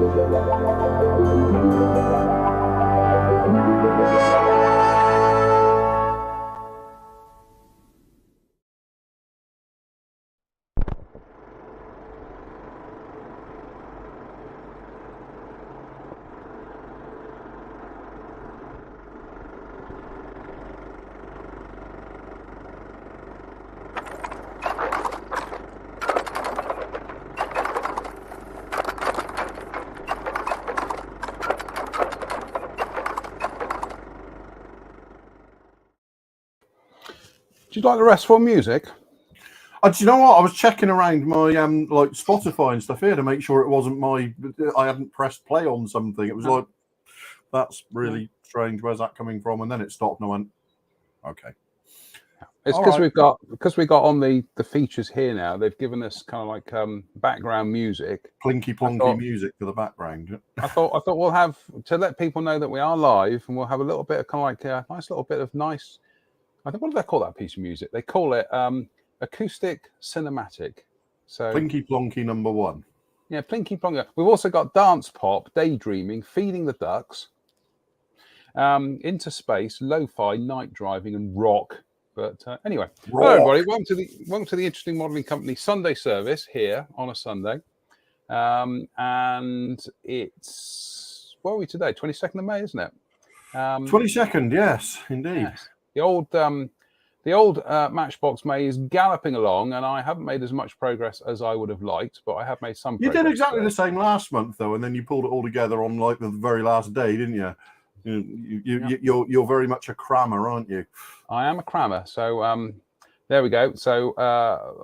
Do you like the restful music? Do you know what? I was checking around my like Spotify and stuff here to make sure it wasn't I hadn't pressed play on something. It was like, that's really strange. Where's that coming from? And then it stopped, and I went, okay. It's because we've got on the features here now. They've given us kind of like background music, plinky plonky music for the background. I thought we'll have to let people know that we are live, and we'll have a little bit of kind of like a nice little bit of nice. I think what do they call that piece of music? They call it acoustic cinematic. So plinky plonky number one. Yeah, plinky plonky. We've also got dance pop, daydreaming, feeding the ducks, into space, lo-fi, night driving, and rock. But anyway, hello everybody. Welcome to the Interesting Modelling Company Sunday service here on a Sunday, and it's what are we today? 22nd of May, isn't it? 22nd, yes, indeed. Yes. The old Matchbox May is galloping along, and I haven't made as much progress as I would have liked, but I have made some progress. You did exactly the same last month, though, and then you pulled it all together on like the very last day, didn't you? You're very much a crammer, aren't you? I am a crammer. So there we go. So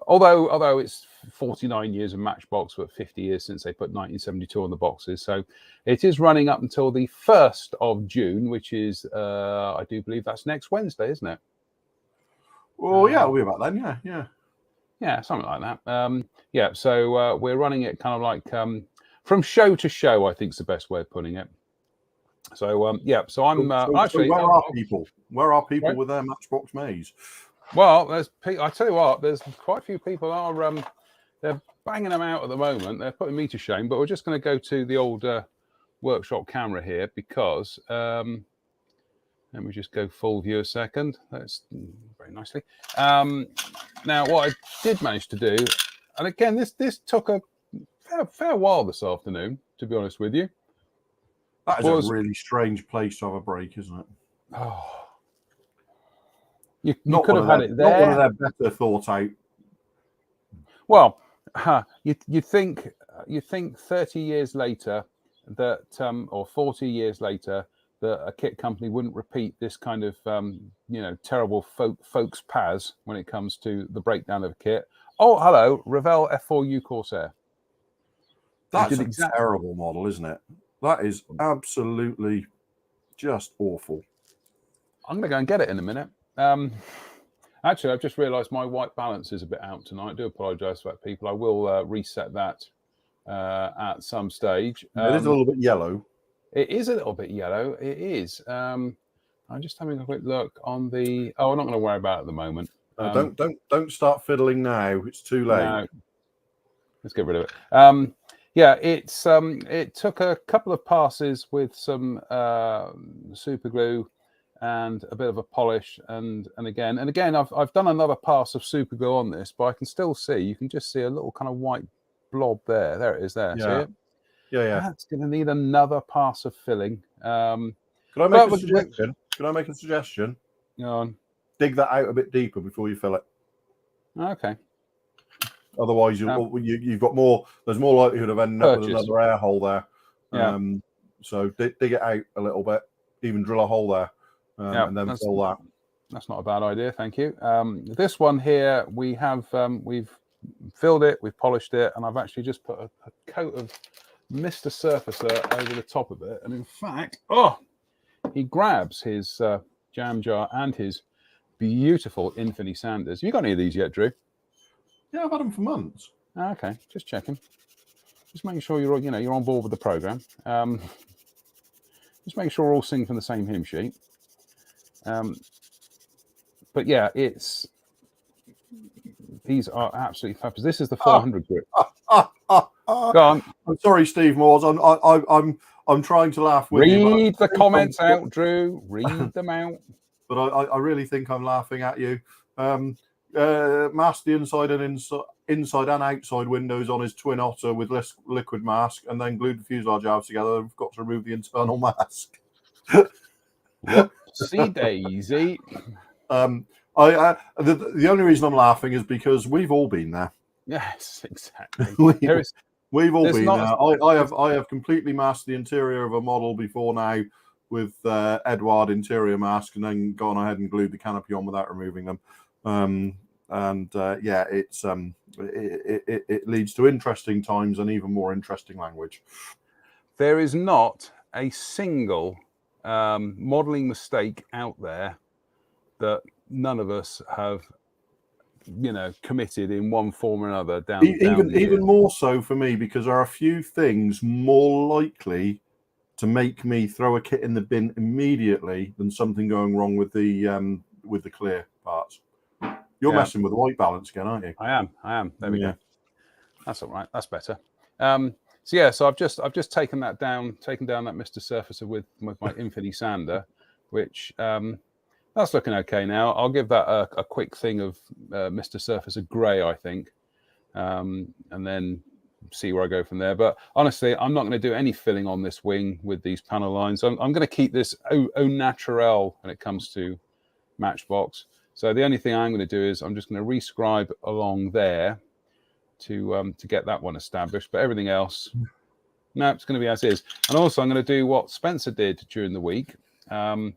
although it's 49 years of Matchbox, but 50 years since they put 1972 on the boxes, so it is running up until the 1st of June, which is I do believe that's next Wednesday, isn't it? Well, yeah, it'll be about then. Yeah, something like that. So we're running it kind of like from show to show, I think is the best way of putting it. So so I'm actually. Where are people? Where are people with their Matchbox Maze? Well, I tell you what, there's quite a few people are they're banging them out at the moment. They're putting me to shame, but we're just going to go to the old workshop camera here because let me just go full view a second. That's very nicely. Now, what I did manage to do, and again, this took a fair while this afternoon, to be honest with you. That is a really strange place to have a break, isn't it? Oh, you could have had it there. Not one of their better thought out. Well, you think 30 years later that, or 40 years later, that a kit company wouldn't repeat this kind of terrible folks paz when it comes to the breakdown of a kit. Oh, hello, Revell F4U Corsair. That's a terrible model, isn't it? That is absolutely just awful. I'm going to go and get it in a minute. Actually, I've just realised my white balance is a bit out tonight. I do apologise for that, people. I will reset that at some stage. It is a little bit yellow. It is a little bit yellow. It is. I'm just having a quick look on the. Oh, I'm not going to worry about it at the moment. Don't start fiddling now. It's too late. No. Let's get rid of it. It took a couple of passes with some super glue and a bit of a polish, and again I've done another pass of super glue on this, but I can still see. You can just see a little kind of white blob there. There it is. There. Yeah. See it? Yeah. That's going to need another pass of filling. Could I make a suggestion? Go on. Dig that out a bit deeper before you fill it. Okay. Otherwise, you've got more. There's more likelihood of ending up with another air hole there. Yeah. So dig it out a little bit. Even drill a hole there, and then fill that. That's not a bad idea. Thank you. This one here, we've filled it, we've polished it, and I've actually just put a coat of Mr. Surfacer over the top of it. And in fact, he grabs his jam jar and his beautiful Infinity Sanders. Have you got any of these yet, Drew? Yeah, I've had them for months. Okay, just checking. Just making sure you're on board with the program. Just making sure we're all singing from the same hymn sheet. But yeah, these are absolutely fabulous. This is the 400 grip. Go on. I'm sorry, Steve Moores. I'm trying to laugh with you. Read the comments out, Drew. Read them out. But I really think I'm laughing at you. Mask the inside and outside windows on his twin otter with liquid mask, and then glued the fuselage halves together. We've got to remove the internal mask. Whoopsie daisy. The only reason I'm laughing is because we've all been there. Yes, exactly. We've all been there. I have completely masked the interior of a model before now with Edward interior mask, and then gone ahead and glued the canopy on without removing them. It leads to interesting times and even more interesting language. There is not a single modeling mistake out there that none of us have, committed in one form or another. Even more so for me, because there are a few things more likely to make me throw a kit in the bin immediately than something going wrong with the clear parts. You're messing with the white balance again, aren't you? I am. There we go. That's all right. That's better. So I've just taken down that Mr. Surfacer with my Infinity Sander, which that's looking okay now. I'll give that a quick thing of Mr. Surfacer Grey, I think, and then see where I go from there. But honestly, I'm not going to do any filling on this wing with these panel lines. I'm going to keep this au naturel when it comes to Matchbox. So the only thing I'm going to do is I'm just going to rescribe along there to get that one established. But everything else, no, it's going to be as is. And also I'm going to do what Spencer did during the week, and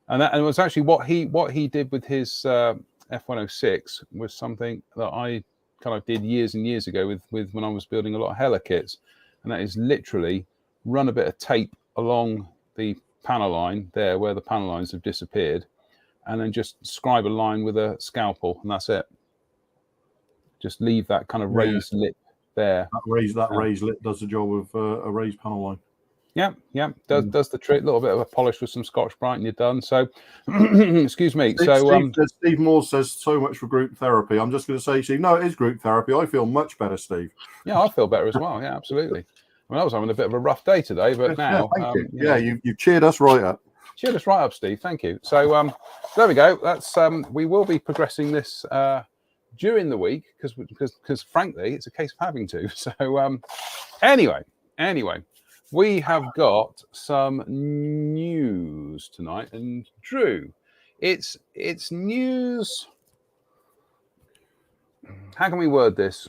it was actually what he did with his F106 was something that I kind of did years and years ago with when I was building a lot of Hella kits, and that is literally run a bit of tape along the panel line there where the panel lines have disappeared, and then just scribe a line with a scalpel, and that's it. Just leave that kind of raised lip there. That raised lip does the job of a raised panel line. Yeah, does the trick. A little bit of a polish with some Scotch Brite, and you're done. So, excuse me. Steve Moore says so much for group therapy. I'm just going to say, Steve, no, it is group therapy. I feel much better, Steve. Yeah, I feel better as well. Yeah, absolutely. I mean, I was having a bit of a rough day today, but now, you cheered us right up. Cheered us right up, Steve. Thank you. So, there we go. That's we will be progressing this during the week because frankly, it's a case of having to. So, anyway. We have got some news tonight, and Drew, it's news. How can we word this?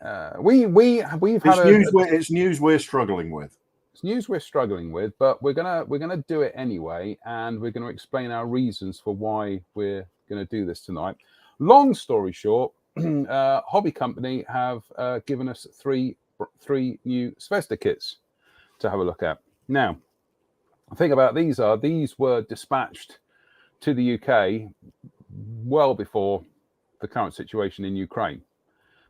It's news we're struggling with. It's news we're struggling with, but we're gonna do it anyway, and we're gonna explain our reasons for why we're gonna do this tonight. Long story short, Hobby Company have given us three new Zvezda kits to have a look at. Now, the thing about these were dispatched to the UK well before the current situation in Ukraine.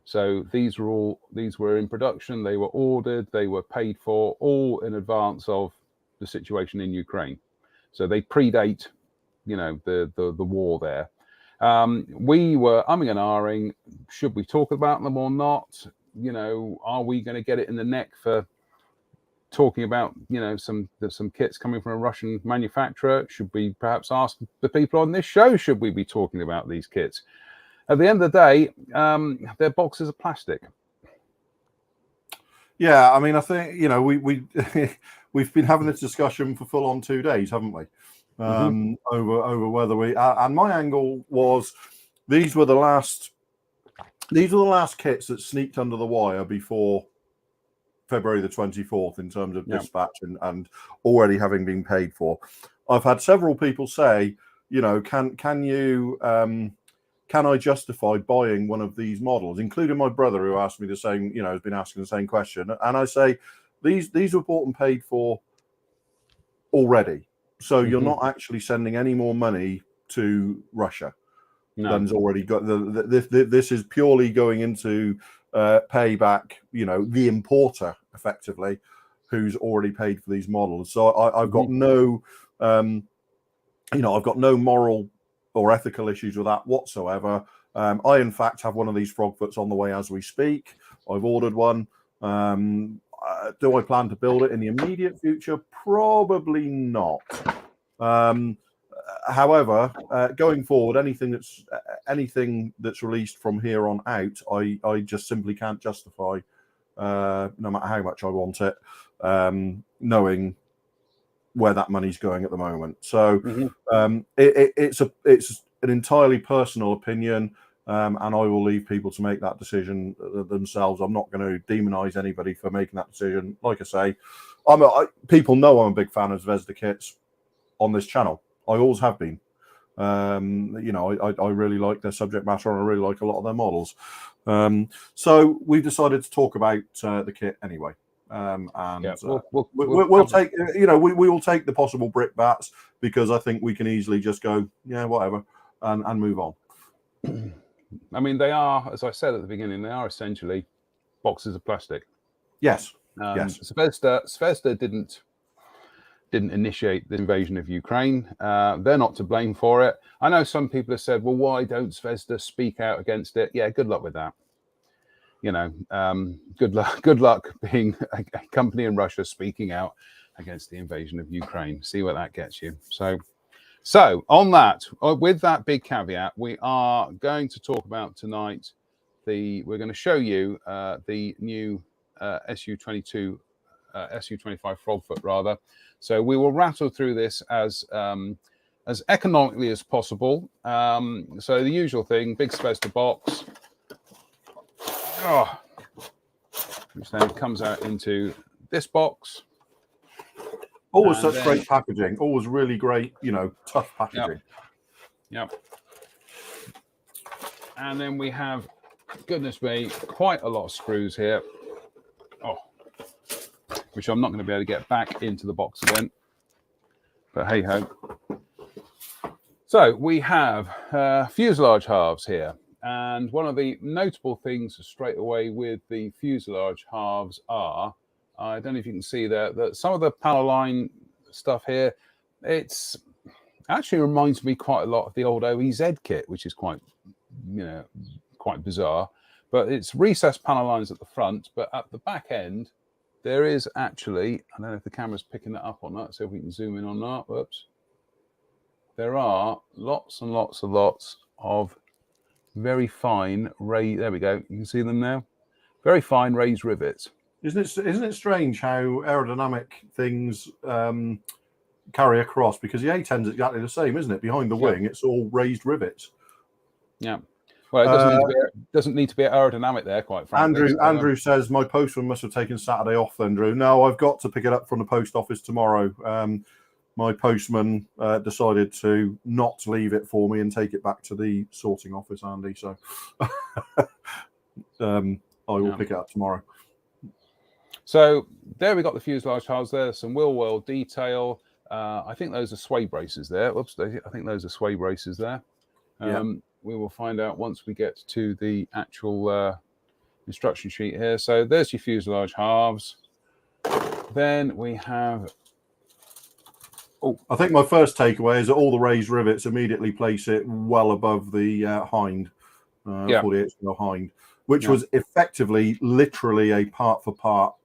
So these were in production, they were ordered, they were paid for, all in advance of the situation in Ukraine. So they predate, the war there. We were umming and ahhing, should we talk about them or not? Are we going to get it in the neck for talking about some kits coming from a Russian manufacturer? Should we perhaps ask the people on this show, should we be talking about these kits? At the end of the day, their boxes are plastic. Yeah, I mean, I think we've been having this discussion for full on 2 days, haven't we? Over whether we and my angle was these were the last kits that sneaked under the wire before February the 24th in terms of dispatch and already having been paid for. I've had several people say, can I justify buying one of these models, including my brother who asked me the same, has been asking the same question. And I say, these were bought and paid for already. So you're not actually sending any more money to Russia than's already got. This is purely going into payback, the importer effectively, who's already paid for these models. So I've got no, I've got no moral or ethical issues with that whatsoever. I, in fact, have one of these Frogfoots on the way as we speak. I've ordered one. Do I plan to build it in the immediate future? Probably not. However, going forward, anything that's released from here on out, I just simply can't justify, no matter how much I want it, knowing where that money's going at the moment. So it's an entirely personal opinion, and I will leave people to make that decision themselves. I'm not going to demonize anybody for making that decision. Like I say, people know I'm a big fan of Zvezda kits on this channel. I always have been. You know, I really like their subject matter, and I really like a lot of their models. So we've decided to talk about the kit anyway. And Yeah, we'll take, you know, we will take the possible brickbats, because I think we can easily just go, yeah, whatever, and move on. I mean, they are, as I said at the beginning, they are essentially boxes of plastic. Yes. Yes. Zvezda didn't initiate the invasion of Ukraine. They're not to blame for it. I know some people have said, well, why don't Zvezda speak out against it? Yeah, good luck with that. You know, good luck being a company in Russia speaking out against the invasion of Ukraine. See what that gets you. So on that, with that big caveat, we are going to talk about tonight. We're going to show you the new SU-22, SU-25 Frogfoot rather. So we will rattle through this as economically as possible. So the usual thing: big Zvezda box. Which then comes out into this box. Always such great packaging. Always really great, you know, tough packaging. Yep. And then we have, goodness me, quite a lot of screws here. Which I'm not going to be able to get back into the box again. But hey ho. So we have fuselage halves here. And one of the notable things straight away with the fuselage halves are, I don't know if you can see there, that some of the panel line stuff here, it's actually reminds me quite a lot of the old OEZ kit, which is quite bizarre. But it's recessed panel lines at the front, but at the back end, there is actually, I don't know if the camera's picking that up or not, so if we can zoom in on that. Whoops. There are lots and lots of very fine there we go. You can see them now. Very fine raised rivets. Isn't it strange how aerodynamic things carry across? Because the A10's exactly the same, isn't it? Behind the wing, it's all raised rivets. Yeah. Well, it doesn't need to be aerodynamic there, quite frankly. Andrew says, my postman must have taken Saturday off then, Drew. No, I've got to pick it up from the post office tomorrow. My postman decided to not leave it for me and take it back to the sorting office, Andy. So I will pick it up tomorrow. So there we got the fuselage halves there. Some wheel well detail. I think those are sway braces there. Oops, I think those are sway braces there. We will find out once we get to the actual instruction sheet here. So there's your fuselage halves. Then we have... I think my first takeaway is that all the raised rivets immediately place it well above the hind, 48 hind, which was effectively literally a part-for-part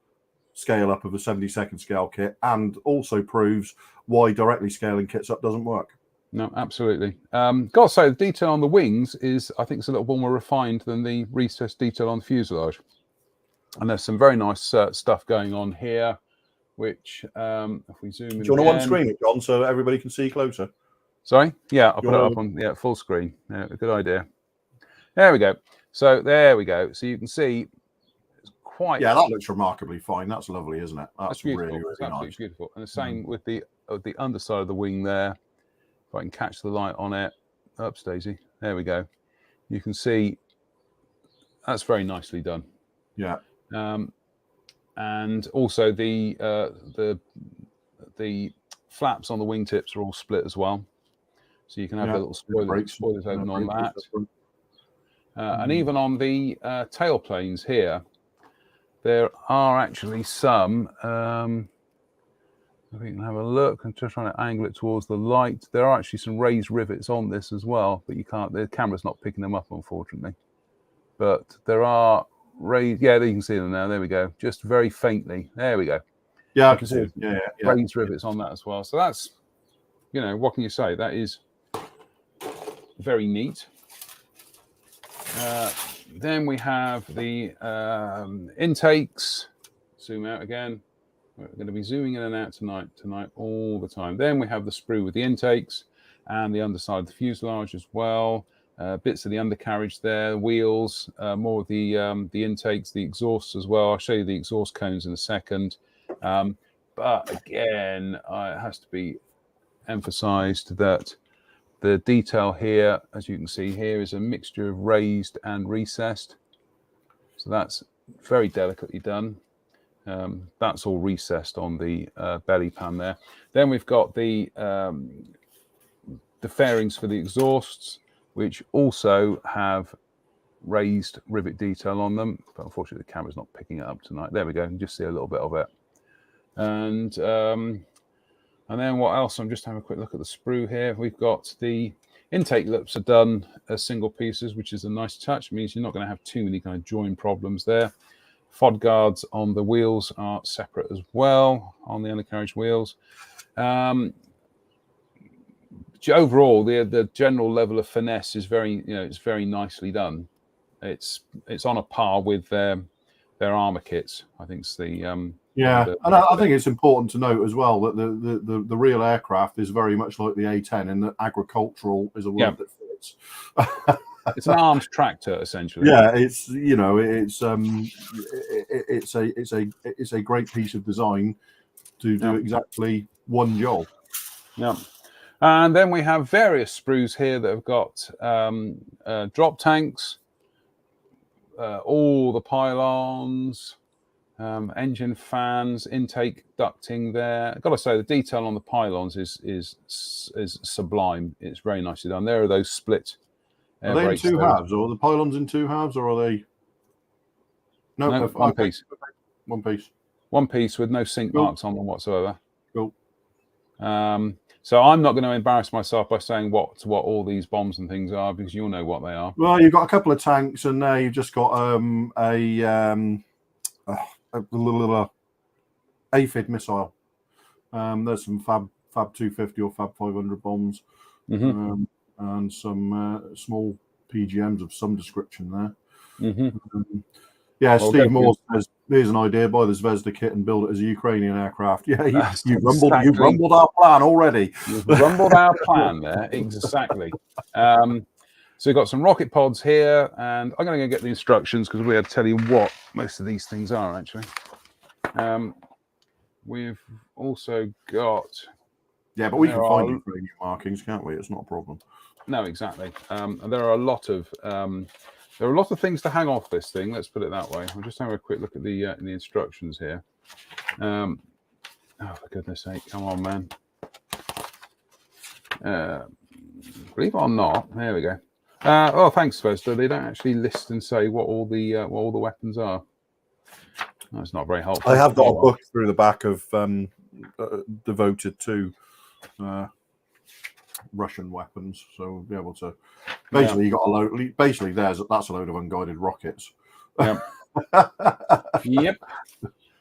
scale up of a 72nd scale kit, and also proves why directly scaling kits up doesn't work. No, absolutely. Gotta say, the detail on the wings is, I think, it's a little bit more refined than the recessed detail on the fuselage. And there's some very nice stuff going on here, which, if we zoom in, do you want to one screen it, John, so everybody can see closer? Sorry? Yeah, I'll put it up on full screen. Yeah, good idea. There we go. So there we go. So you can see it's quite... Yeah, that looks remarkably fine. That's lovely, isn't it? That's beautiful. Really nice. Beautiful. And the same with the underside of the wing there. If I can catch the light on it. Oops, Daisy. There we go. You can see that's very nicely done. Yeah. And also the flaps on the wingtips are all split as well. So you can have a little spoilers open on that. And even on the tail planes here, there are actually some... if we can have a look, I'm just trying to angle it towards the light. There are actually some raised rivets on this as well, but you can't, the camera's not picking them up, unfortunately. But there are raised. Yeah, you can see them now. There we go. Just very faintly. There we go. Yeah, I You can see see. Yeah. raised rivets on that as well. So that's, what can you say? That is very neat. Then we have the intakes. Zoom out again. We're going to be zooming in and out tonight all the time. Then we have the sprue with the intakes and the underside of the fuselage as well. Bits of the undercarriage there, wheels, more of the intakes, the exhausts as well. I'll show you the exhaust cones in a second. But again, it has to be emphasized that the detail here, as you can see here, is a mixture of raised and recessed. So that's very delicately done. That's all recessed on the belly pan there. Then we've got the fairings for the exhausts, which also have raised rivet detail on them. But unfortunately, the camera's not picking it up tonight. There we go. You can just see a little bit of it. And then what else? I'm just having a quick look at the sprue here. We've got the intake lips are done as single pieces, which is a nice touch. It means you're not going to have too many kind of join problems there. FOD guards on the wheels are separate as well on the undercarriage wheels. Overall, the general level of finesse is very, it's very nicely done. It's on a par with their armor kits. I think it's the and I think it's important to note as well that the real aircraft is very much like the A10 in that agricultural is a word that fits. It's an armed tractor, essentially. Yeah, it's it's a great piece of design to do exactly one job. Yeah, and then we have various sprues here that have got drop tanks, all the pylons, engine fans, intake ducting there. I've got to say the detail on the pylons is sublime. It's very nicely done. There are those split. Are they in two halves, or are the pylons in two halves, or are they? No, one piece. One piece. One piece with no sink marks on them whatsoever. Cool. So I'm not going to embarrass myself by saying what all these bombs and things are, because you'll know what they are. Well, you've got a couple of tanks, and now you've just got a little aphid missile. There's some Fab 250 or Fab 500 bombs. Mm-hmm. And some small PGMs of some description there. Mm-hmm. Steve Moore says, here's an idea, buy the Zvezda kit and build it as a Ukrainian aircraft. Yeah, you've rumbled our plan already. You've rumbled our plan there, exactly. So we've got some rocket pods here, and I'm going to go get the instructions because we had to tell you what most of these things are, actually. We've also got... Yeah, but we can find Ukrainian markings, can't we? It's not a problem. No, exactly. And there are a lot of things to hang off this thing. Let's put it that way. I'll just have a quick look at the instructions here. Oh, for goodness sake! Come on, man. Believe it or not, there we go. Oh, thanks, Zvezda. They don't actually list and say what all the weapons are. That's not very helpful. I have got a book through the back of devoted to Russian weapons, so we'll be able to. Basically, you got a load. Basically, that's a load of unguided rockets. Yep. Yep.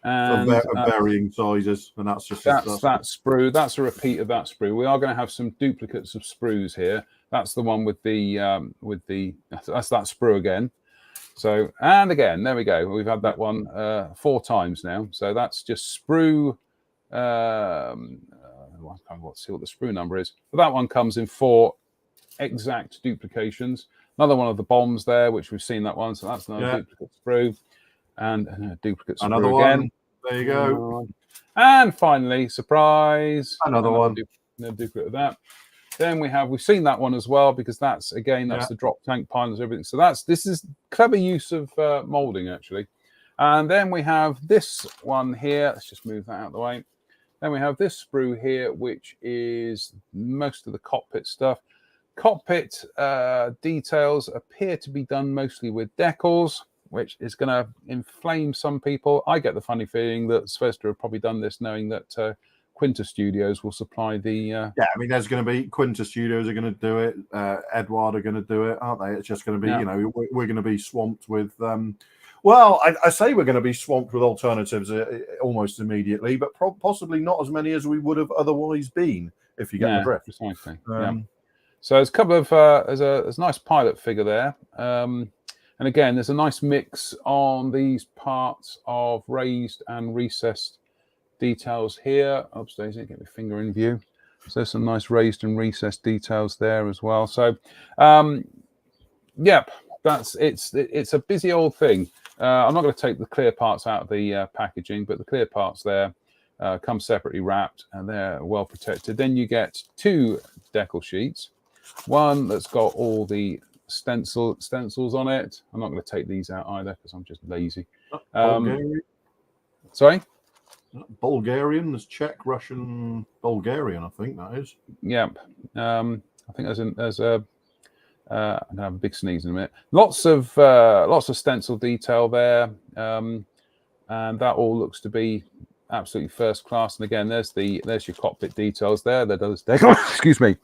And of varying sizes, and that's that sprue. That's a repeat of that sprue. We are going to have some duplicates of sprues here. That's the one with the that's that sprue again. So, and again, there we go. We've had that one 4 times now. So that's just sprue. Let's see what the sprue number is. But that one comes in 4 exact duplications. Another one of the bombs there, which we've seen that one. So that's another duplicate sprue. And a duplicate sprue another again. One. There you go. And finally, surprise. Another one. Another duplicate of that. Then we've seen that one as well, because that's the drop tank pylons, everything. So this is clever use of molding, actually. And then we have this one here. Let's just move that out of the way. Then we have this sprue here, which is most of the cockpit stuff. Cockpit details appear to be done mostly with decals, which is going to inflame some people. I get the funny feeling that Zvezda have probably done this knowing that Quinta Studios will supply the... Yeah, I mean, there's going to be... Quinta Studios are going to do it. Edward are going to do it, aren't they? It's just going to be, we're going to be swamped with... Well, I say we're going to be swamped with alternatives almost immediately, but possibly not as many as we would have otherwise been, if you get the drift. Precisely. So there's a couple of there's a nice pilot figure there, and again there's a nice mix on these parts of raised and recessed details here. Oops, Daisy, get my finger in view. So there's some nice raised and recessed details there as well. So, yep, it's a busy old thing. I'm not going to take the clear parts out of the packaging, but the clear parts there come separately wrapped and they're well protected. Then you get 2 decal sheets, one that's got all the stencils on it. I'm not going to take these out either because I'm just lazy. Sorry? Bulgarian, there's Czech, Russian, Bulgarian. I think that is. Yep. I think there's a. I'm gonna have a big sneeze in a minute. Lots of stencil detail there, and that all looks to be absolutely first class. And again, there's your cockpit details there. Excuse me.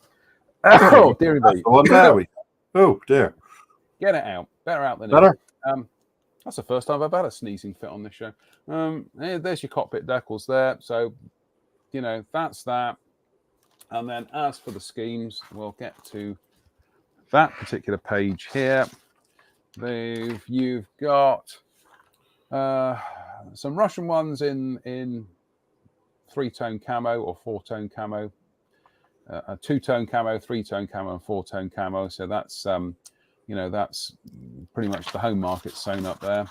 Oh dearie me. Oh dear. Get it out. Better out than better. That's the first time I've had a sneezing fit on this show. There's your cockpit decals there. So, that's that. And then as for the schemes, we'll get to that particular page here. You've got some Russian ones in 3-tone camo or 4-tone camo, a 2-tone camo, 3-tone camo, and 4-tone camo. So that's that's pretty much the home market sewn up there.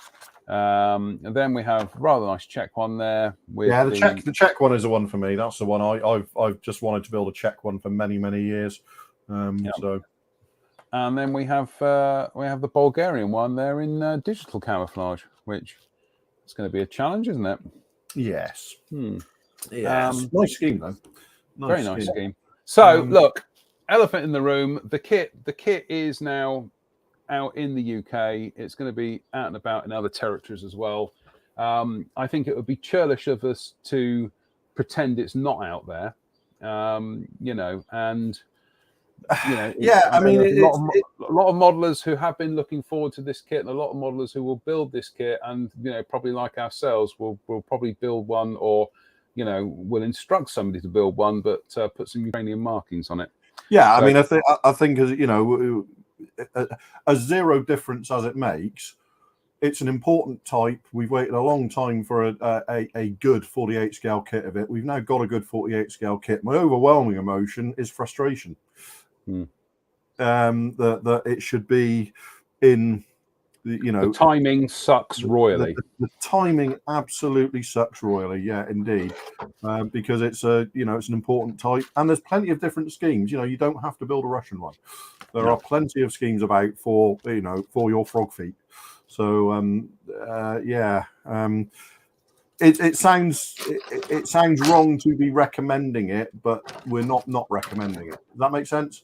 And then we have rather nice Czech one there. The Czech one is the one for me. That's the one I've just wanted to build a Czech one for many years. So, and then we have the Bulgarian one there in digital camouflage, which is going to be a challenge, isn't it? Yes. Yes. Nice scheme though. Very nice scheme. So look, elephant in the room. The kit is now out in the UK. It's going to be out and about in other territories as well. I think it would be churlish of us to pretend it's not out there. A lot of modelers who have been looking forward to this kit, and a lot of modelers who will build this kit, and probably like ourselves, will probably build one, or will instruct somebody to build one, but put some Ukrainian markings on it. Yeah, so, I think as as zero difference as it makes, it's an important type. We've waited a long time for a good 48 scale kit of it. We've now got a good 48 scale kit. My overwhelming emotion is frustration. That it should be in the timing sucks royally. The timing absolutely sucks royally. Yeah, indeed, because it's it's an important type, and there's plenty of different schemes. You don't have to build a Russian one. There are plenty of schemes about for your frog feet. So it sounds wrong to be recommending it, but we're not recommending it. Does that make sense?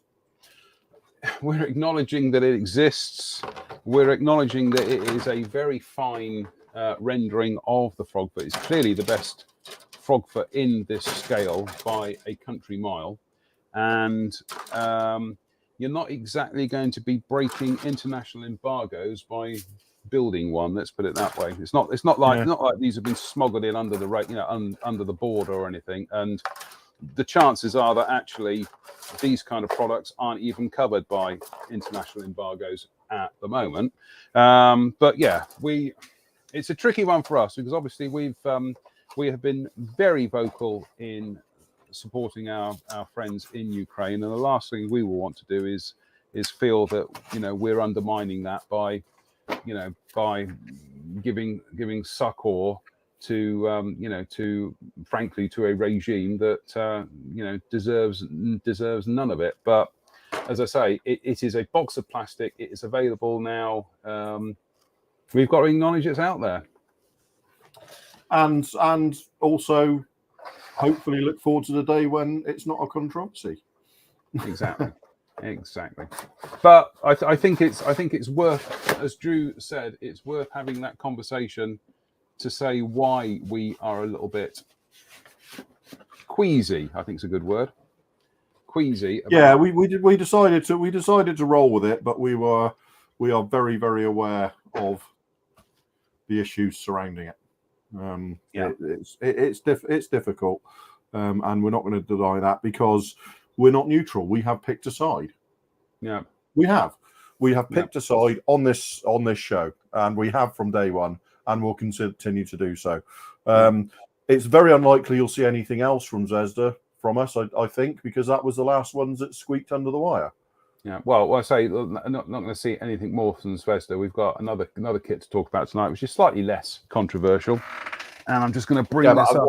We're acknowledging that it exists. We're acknowledging that it is a very fine rendering of the frogfoot. It's clearly the best frogfoot in this scale by a country mile, and you're not exactly going to be breaking international embargoes by building one. Let's put it that way. It's not like these have been smuggled in under the under the border or anything, and the chances are that actually these kind of products aren't even covered by international embargoes at the moment. But yeah, it's a tricky one for us because obviously we have been very vocal in supporting our friends in Ukraine, and the last thing we will want to do is feel that we're undermining that by giving succor to frankly to a regime that deserves none of it. But as I say, it is a box of plastic. It is available now. We've got to acknowledge it's out there, and also hopefully look forward to the day when it's not a controversy. Exactly. But I think it's worth, as Drew said, it's worth having that conversation to say why we are a little bit queasy. I think it's a good word. Queasy. We decided to roll with it, but we are very aware of the issues surrounding it. Yeah. It's difficult, and we're not going to deny that because we're not neutral. We have picked a side. Yeah, we have picked a side on this show, and we have from day one, and we'll continue to do so. It's very unlikely you'll see anything else from Zvezda from us, I think, because that was the last ones that squeaked under the wire. Yeah, well, I say not going to see anything more from Zvezda. We've got another kit to talk about tonight, which is slightly less controversial. And I'm just going to bring this up.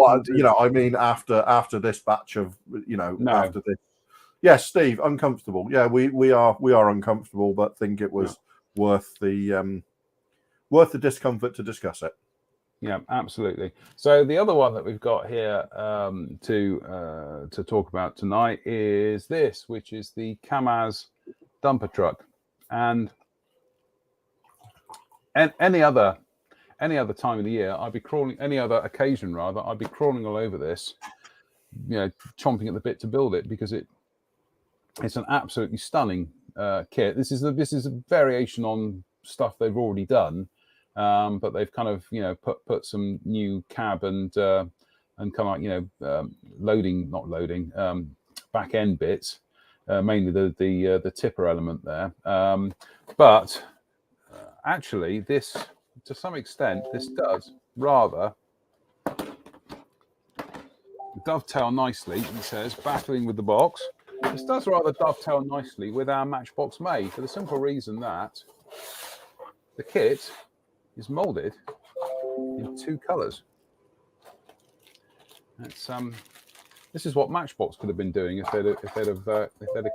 I mean, after this batch of, after this. Yes, Steve, uncomfortable. Yeah, we are uncomfortable, but think it was worth the discomfort to discuss it. Yeah, absolutely. So the other one that we've got here to talk about tonight is this, which is the Kamaz dumper truck. And any other time of the year, I'd be crawling. Any other occasion, rather, I'd be crawling all over this, chomping at the bit to build it, because it's an absolutely stunning kit. This is a variation on stuff they've already done. But they've kind of put some new cab and come out loading back end bits, mainly the tipper element there. But actually, this to some extent this does rather dovetail nicely. It says battling with the box. This does rather dovetail nicely with our Matchbox May, for the simple reason that the kit is molded in 2 colors. That's this is what Matchbox could have been doing if they'd have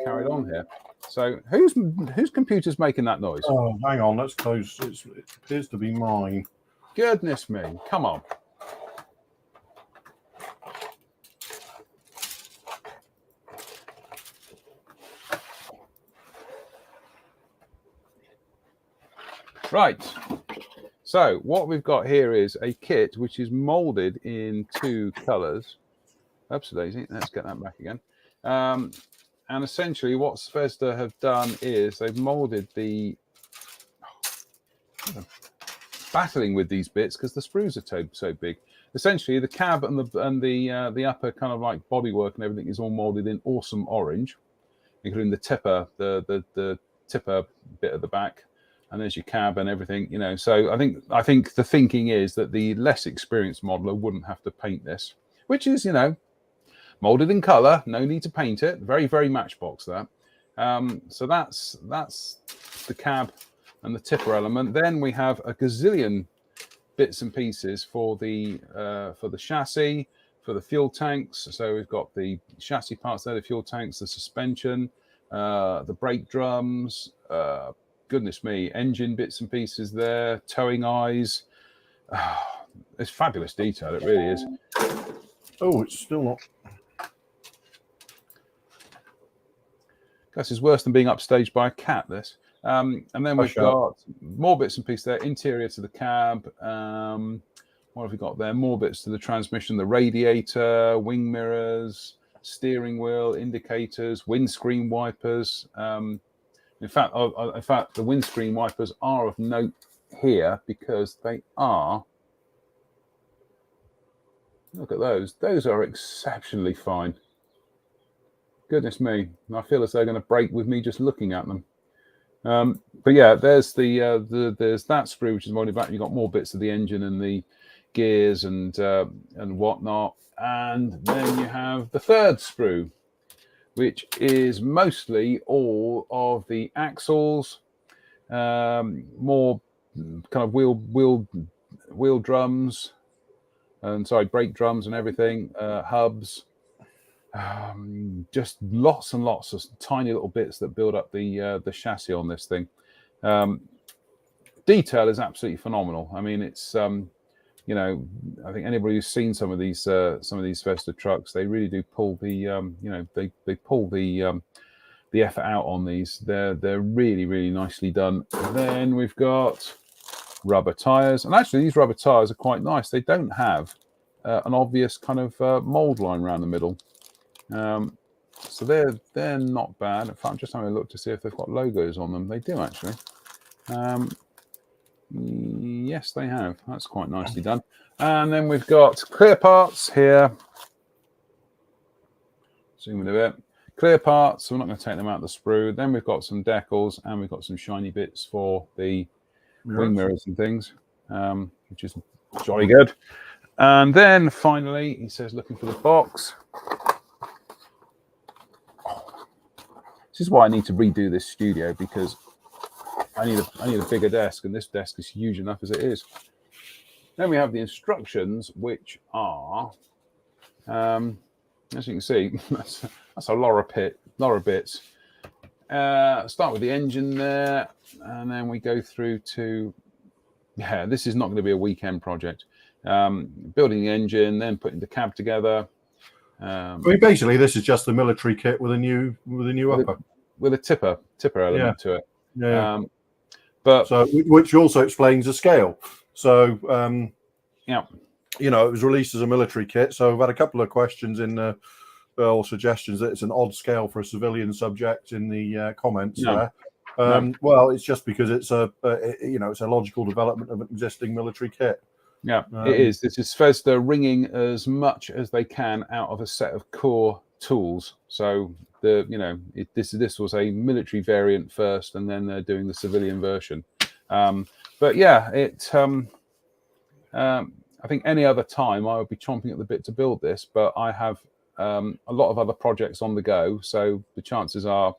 carried on here. So whose computer's making that noise? Oh, hang on, let's close. It appears to be mine. Goodness me! Come on. Right. So what we've got here is a kit which is molded in 2 colors. Oops, daisy. Let's get that back again. And essentially what Zvezda have done is they've molded the battling with these bits because the sprues are so big. Essentially the cab and the upper kind of like bodywork and everything is all molded in awesome orange, including the tipper, the tipper bit at the back. And there's your cab and everything, So I think the thinking is that the less experienced modeler wouldn't have to paint this, which is, molded in color. No need to paint it. Very, very Matchbox that. So that's the cab and the tipper element. Then we have a gazillion bits and pieces for the chassis, for the fuel tanks. So we've got the chassis parts there, the fuel tanks, the suspension, the brake drums. Goodness me, engine bits and pieces there, towing eyes. It's fabulous detail, it really is. Oh, it's still not. This is worse than being upstaged by a cat, this. And then we've got more bits and pieces there, interior to the cab. What have we got there? More bits to the transmission, the radiator, wing mirrors, steering wheel, indicators, windscreen wipers. In fact, the windscreen wipers are of note here because they are. Look at those; those are exceptionally fine. Goodness me, I feel as though they're going to break with me just looking at them. But yeah, there's there's that screw which is molded back. You've got more bits of the engine and the gears and whatnot, and then you have the third sprue, which is mostly all of the axles, more kind of wheel drums, and brake drums and everything, hubs, just lots and lots of tiny little bits that build up the chassis on this thing. Detail is absolutely phenomenal. I mean, it's I think anybody who's seen some of these Zvezda trucks, they really do pull the they pull the effort out on these. They're really, really nicely done. Then we've got rubber tires, and actually these rubber tires are quite nice. They don't have an obvious kind of mold line around the middle, so they're not bad. In fact, I'm just having a look to see if they've got logos on them. They do actually. Yes, they have. That's quite nicely done. And then we've got clear parts here. Zoom in a bit. Clear parts, so we're not going to take them out of the sprue. Then we've got some decals, and we've got some shiny bits for the wing mirrors and things, which is jolly good. And then finally, he says, looking for the box. This is why I need to redo this studio, because I need a bigger desk, and this desk is huge enough as it is. Then we have the instructions, which are, as you can see, that's a lot of bits. Start with the engine there, and then we go through to, this is not going to be a weekend project. Building the engine, then putting the cab together. I mean, basically, this is just the military kit with a new upper, with a tipper element to it. Yeah. But so, which also explains the scale. So, you know, it was released as a military kit. So, I've had a couple of questions in or suggestions that it's an odd scale for a civilian subject in the comments there. Well, it's just because it's it's a logical development of an existing military kit. Yeah, it is. This is Zvezda wringing as much as they can out of a set of core tools. So this was a military variant first, and then they're doing the civilian version. But yeah, I think any other time I would be chomping at the bit to build this, but I have a lot of other projects on the go, so the chances are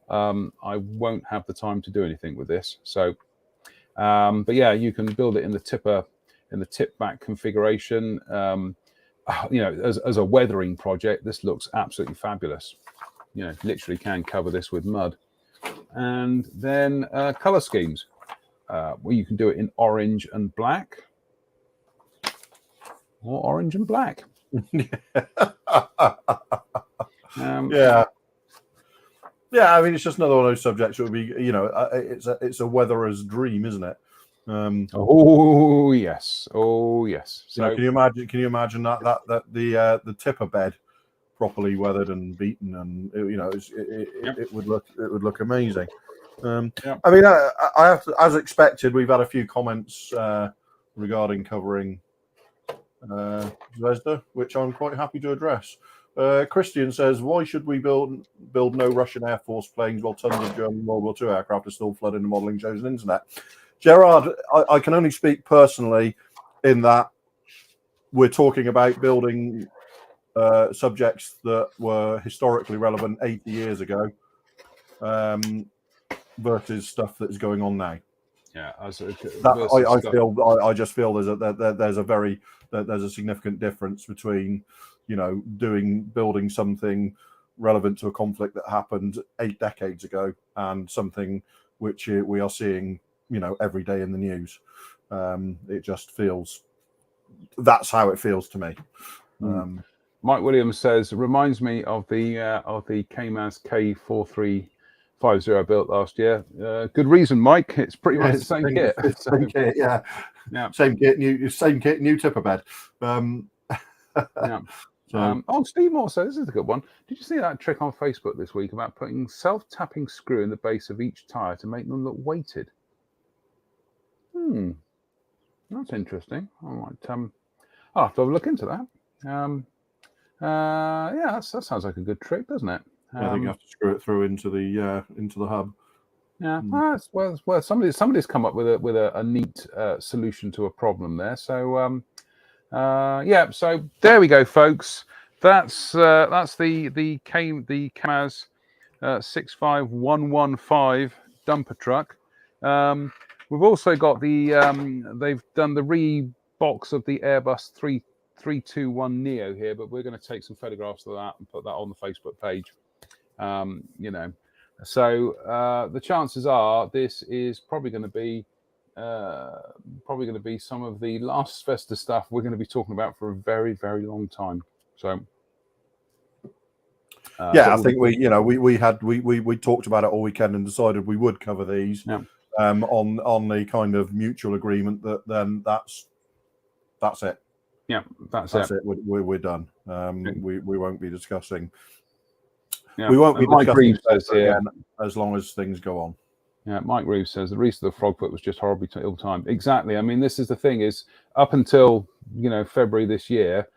I won't have the time to do anything with this. So, but yeah, you can build it in the tipper. In the tip back configuration, as a weathering project, this looks absolutely fabulous. Literally can cover this with mud. And then color schemes, where you can do it in orange and black, or orange and black. I mean, it's just another one of those subjects that would be, it's a weatherer's dream, isn't it? Oh yes. So can you imagine that the tipper bed properly weathered and beaten, and it would look amazing. I mean, I have to, as expected, we've had a few comments regarding covering Zvezda, which I'm quite happy to address. Christian says, why should we build no Russian Air Force planes while tons of German World War II aircraft are still flooding the modelling shows and internet? Gerard, I can only speak personally in that we're talking about building subjects that were historically relevant 80 years ago versus stuff that's going on now. Yeah, I just feel there's a significant difference between building something relevant to a conflict that happened 8 decades ago and something which we are seeing every day in the news. It just feels, that's how it feels to me. Mike Williams says, reminds me of the Kamaz K4350 built last year. Good reason, Mike. It's pretty much the same kit. Same kit, yeah. Same kit, new tipper bed. Steve Moore says, this is a good one. Did you see that trick on Facebook this week about putting self-tapping screw in the base of each tyre to make them look weighted? That's interesting. I might I'll have to have a look into that. That sounds like a good trick, doesn't it? I think you have to screw it through into the hub. Yeah, well, somebody's come up with a neat solution to a problem there. So so there we go, folks. That's the Kamaz 65115 dumper truck. We've also got they've done the rebox of the Airbus 321 Neo here, but we're going to take some photographs of that and put that on the Facebook page. So the chances are this is probably going to be some of the last Zvezda stuff we're going to be talking about for a very, very long time. So I think we talked about it all weekend and decided we would cover these on the kind of mutual agreement that then that's it. Yeah, that's it. We're done. We won't be discussing. Yeah. We won't be discussing here as long as things go on. Yeah, Mike Reeves says the release of the Frogfoot was just horribly ill-timed. Exactly. I mean, this is the thing: is up until February this year,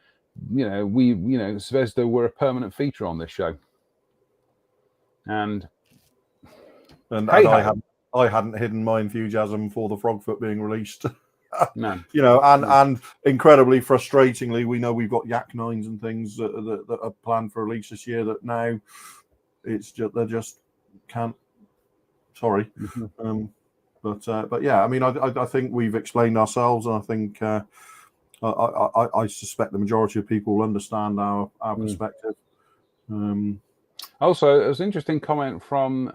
Zvezda were a permanent feature on this show, and I hadn't hidden my enthusiasm for the Frogfoot being released. No. And incredibly frustratingly, we know we've got Yak 9s and things that are planned for release this year that now it's just they just can't. Sorry, but yeah, I mean, I think we've explained ourselves, and I think I suspect the majority of people will understand our perspective. Also, it was an interesting comment from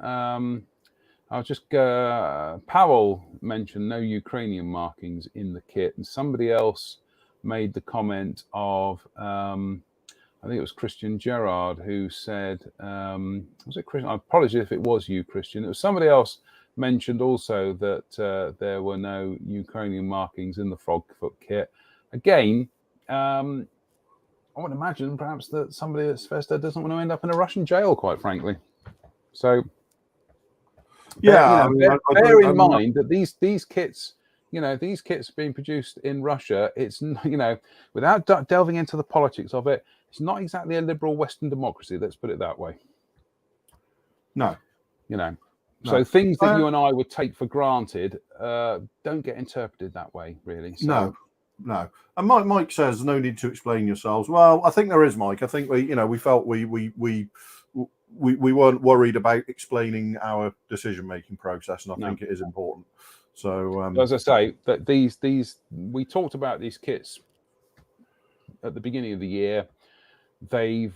Powell mentioned no Ukrainian markings in the kit, and somebody else made the comment of I think it was Christian Gerard who said, was it Christian? I apologize if it was you, Christian. It was somebody else mentioned also that there were no Ukrainian markings in the Frogfoot kit. Again, I would imagine perhaps that somebody at Zvezda doesn't want to end up in a Russian jail, quite frankly. So, yeah, bear in mind that these kits, these kits being produced in Russia, it's, without delving into the politics of it, it's not exactly a liberal Western democracy. Let's put it that way. No. So things that you and I would take for granted don't get interpreted that way, really. So, no. And Mike says no need to explain yourselves. Well, I think there is, Mike. I think we felt we weren't worried about explaining our decision-making process, and I think it is important. So, as I say, that we talked about these kits at the beginning of the year. They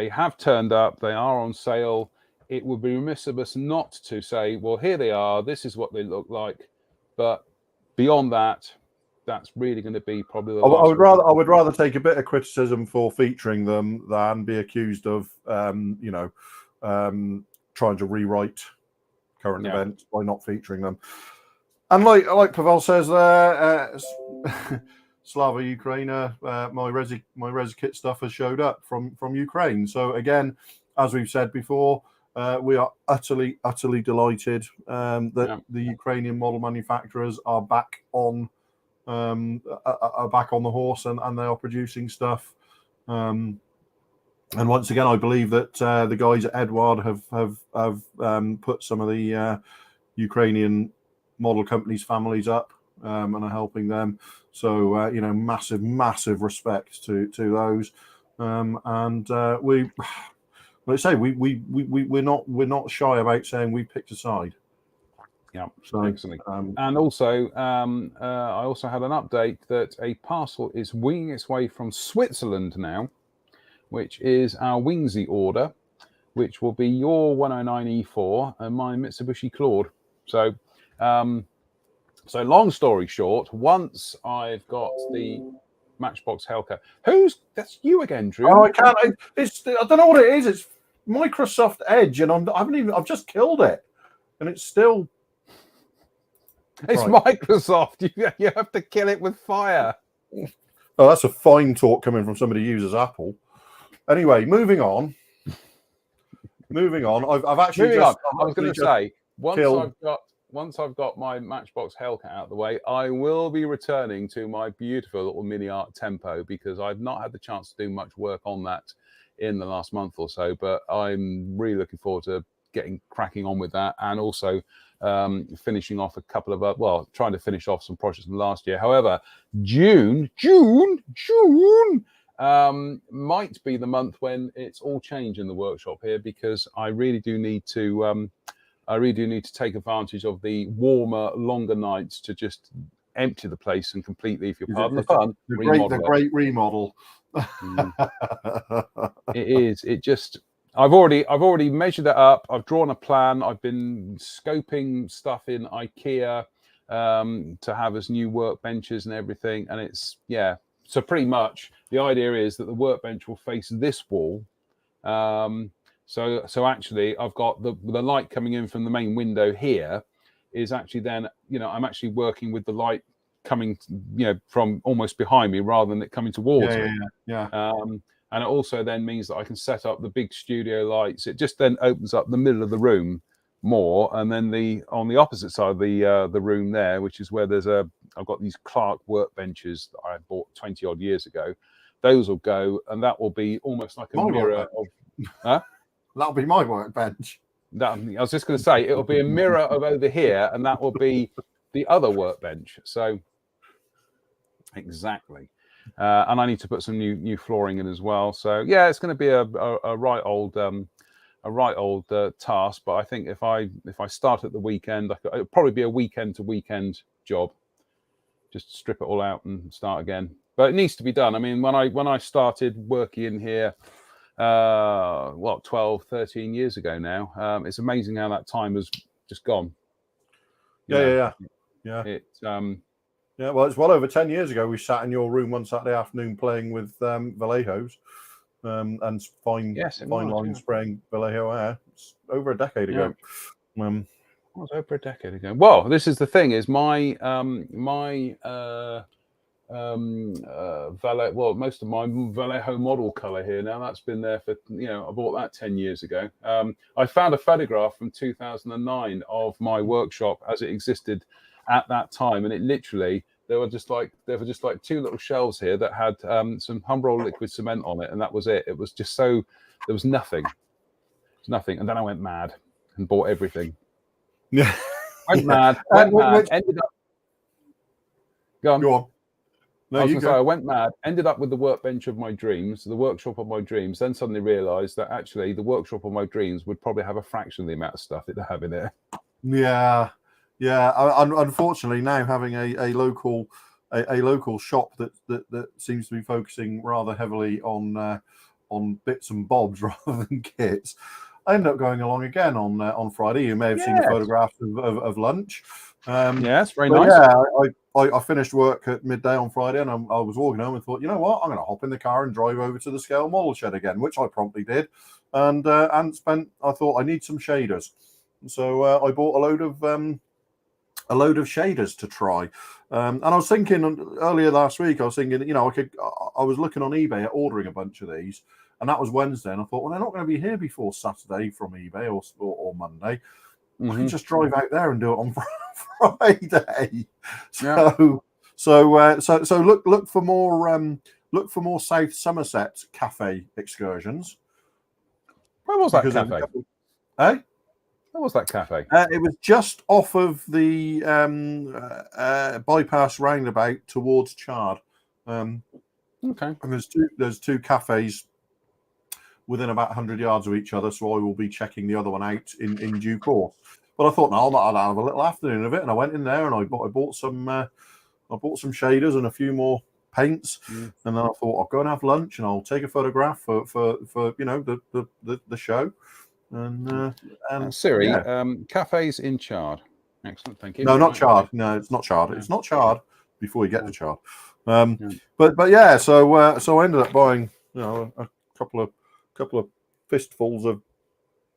have turned up. They are on sale. It would be remiss of us not to say, well, here they are. This is what they look like. But beyond that, that's really going to be probably the last. I would rather take a bit of criticism for featuring them than be accused of trying to rewrite current events by not featuring them. And like Pavel says there, Slava Ukraina, my Resi Kit stuff has showed up from Ukraine. So again, as we've said before, we are utterly delighted that the Ukrainian model manufacturers are back on the horse and they are producing stuff. And once again, I believe that the guys at Edward have put some of the Ukrainian model companies' families up and are helping them. So massive respect to those. We're not shy about saying we picked a side. Yeah, so, excellent. And also, I also had an update that a parcel is winging its way from Switzerland now, which is our Wingsy order, which will be your 109E4 and my Mitsubishi Claude. So, so long story short, once I've got the Matchbox Hellcat, that's you again, Drewe? Oh, I can't. I don't know what it is. It's Microsoft Edge, and I've just killed it, and it's still. It's right. Microsoft. You have to kill it with fire. Oh, that's a fine talk coming from somebody who uses Apple. Anyway, moving on. I've actually moving on. I was going to say once I've got my Matchbox Hellcat out of the way, I will be returning to my beautiful little mini art Tempo because I've not had the chance to do much work on that in the last month or so. But I'm really looking forward to getting cracking on with that, and also finishing off a couple of trying to finish off some projects from last year. However, June might be the month when it's all changed in the workshop here, because I really do need to take advantage of the warmer, longer nights to just empty the place and completely, if you're pardon the pun, the great remodel. It is. It just. I've already measured it up. I've drawn a plan. I've been scoping stuff in IKEA to have as new workbenches and everything. And it's So pretty much the idea is that the workbench will face this wall. So actually, I've got the light coming in from the main window here is actually then I'm actually working with the light coming from almost behind me rather than it coming towards me. Yeah. And it also then means that I can set up the big studio lights. It just then opens up the middle of the room more, and then on the opposite side of the room there, which is where I've got these Clark workbenches that I bought 20 odd years ago. Those will go, and that will be almost like a mirror of. Huh? That'll be my workbench. I was just going to say it'll be a mirror of over here, and that will be the other workbench. So exactly, and I need to put some new flooring in as well. So yeah, it's going to be a right old task. But I think if I start at the weekend, it'll probably be a weekend to weekend job. Just strip it all out and start again. But it needs to be done. I mean, when I started working in here, 12, 13 years ago now, it's amazing how that time has just gone. Yeah. Well, it's well over 10 years ago. We sat in your room one Saturday afternoon playing with Vallejos and fine line spraying Vallejo air. It's over a decade ago. It was over a decade ago. Well, this is the thing: is my most of my Vallejo model color here now. That's been there for I bought that 10 years ago. I found a photograph from 2009 of my workshop as it existed at that time, and it literally there were just like two little shelves here that had some Humbrol liquid cement on it, and that was it. It was just so there was nothing, and then I went mad and bought everything. Yeah, went mad. Ended up. Go on. No, I went mad. Ended up with the workbench of my dreams, the workshop of my dreams. Then suddenly realised that actually the workshop of my dreams would probably have a fraction of the amount of stuff it have in there. Yeah. Unfortunately, now having a local shop that seems to be focusing rather heavily on bits and bobs rather than kits, I ended up going along again on Friday. You may have seen the photographs of lunch. It's very nice. Yeah, I finished work at midday on Friday, and I was walking home and thought, you know what, I'm going to hop in the car and drive over to the scale model shed again, which I promptly did, and I thought I need some shaders, so I bought a load of shaders to try, and I was thinking earlier last week, I was thinking, I was looking on eBay at ordering a bunch of these. And that was Wednesday, and I thought, well, they're not going to be here before Saturday from eBay or Monday. I can just drive out there and do it on Friday. So look for more South Somerset cafe excursions. Where was that cafe? Where was that cafe? It was just off of the bypass roundabout towards Chard. Okay. And there's two cafes within about 100 yards of each other, so I will be checking the other one out in due course. But I thought, no, I'll have a little afternoon of it, and I went in there and I bought some shaders and a few more paints, and then I thought I'll go and have lunch and I'll take a photograph for the show. And Siri, cafes in Chard. Excellent, thank you. No, not Chard. No, it's not Chard. It's not Chard before you get to Chard. But yeah, so I ended up buying a couple of fistfuls of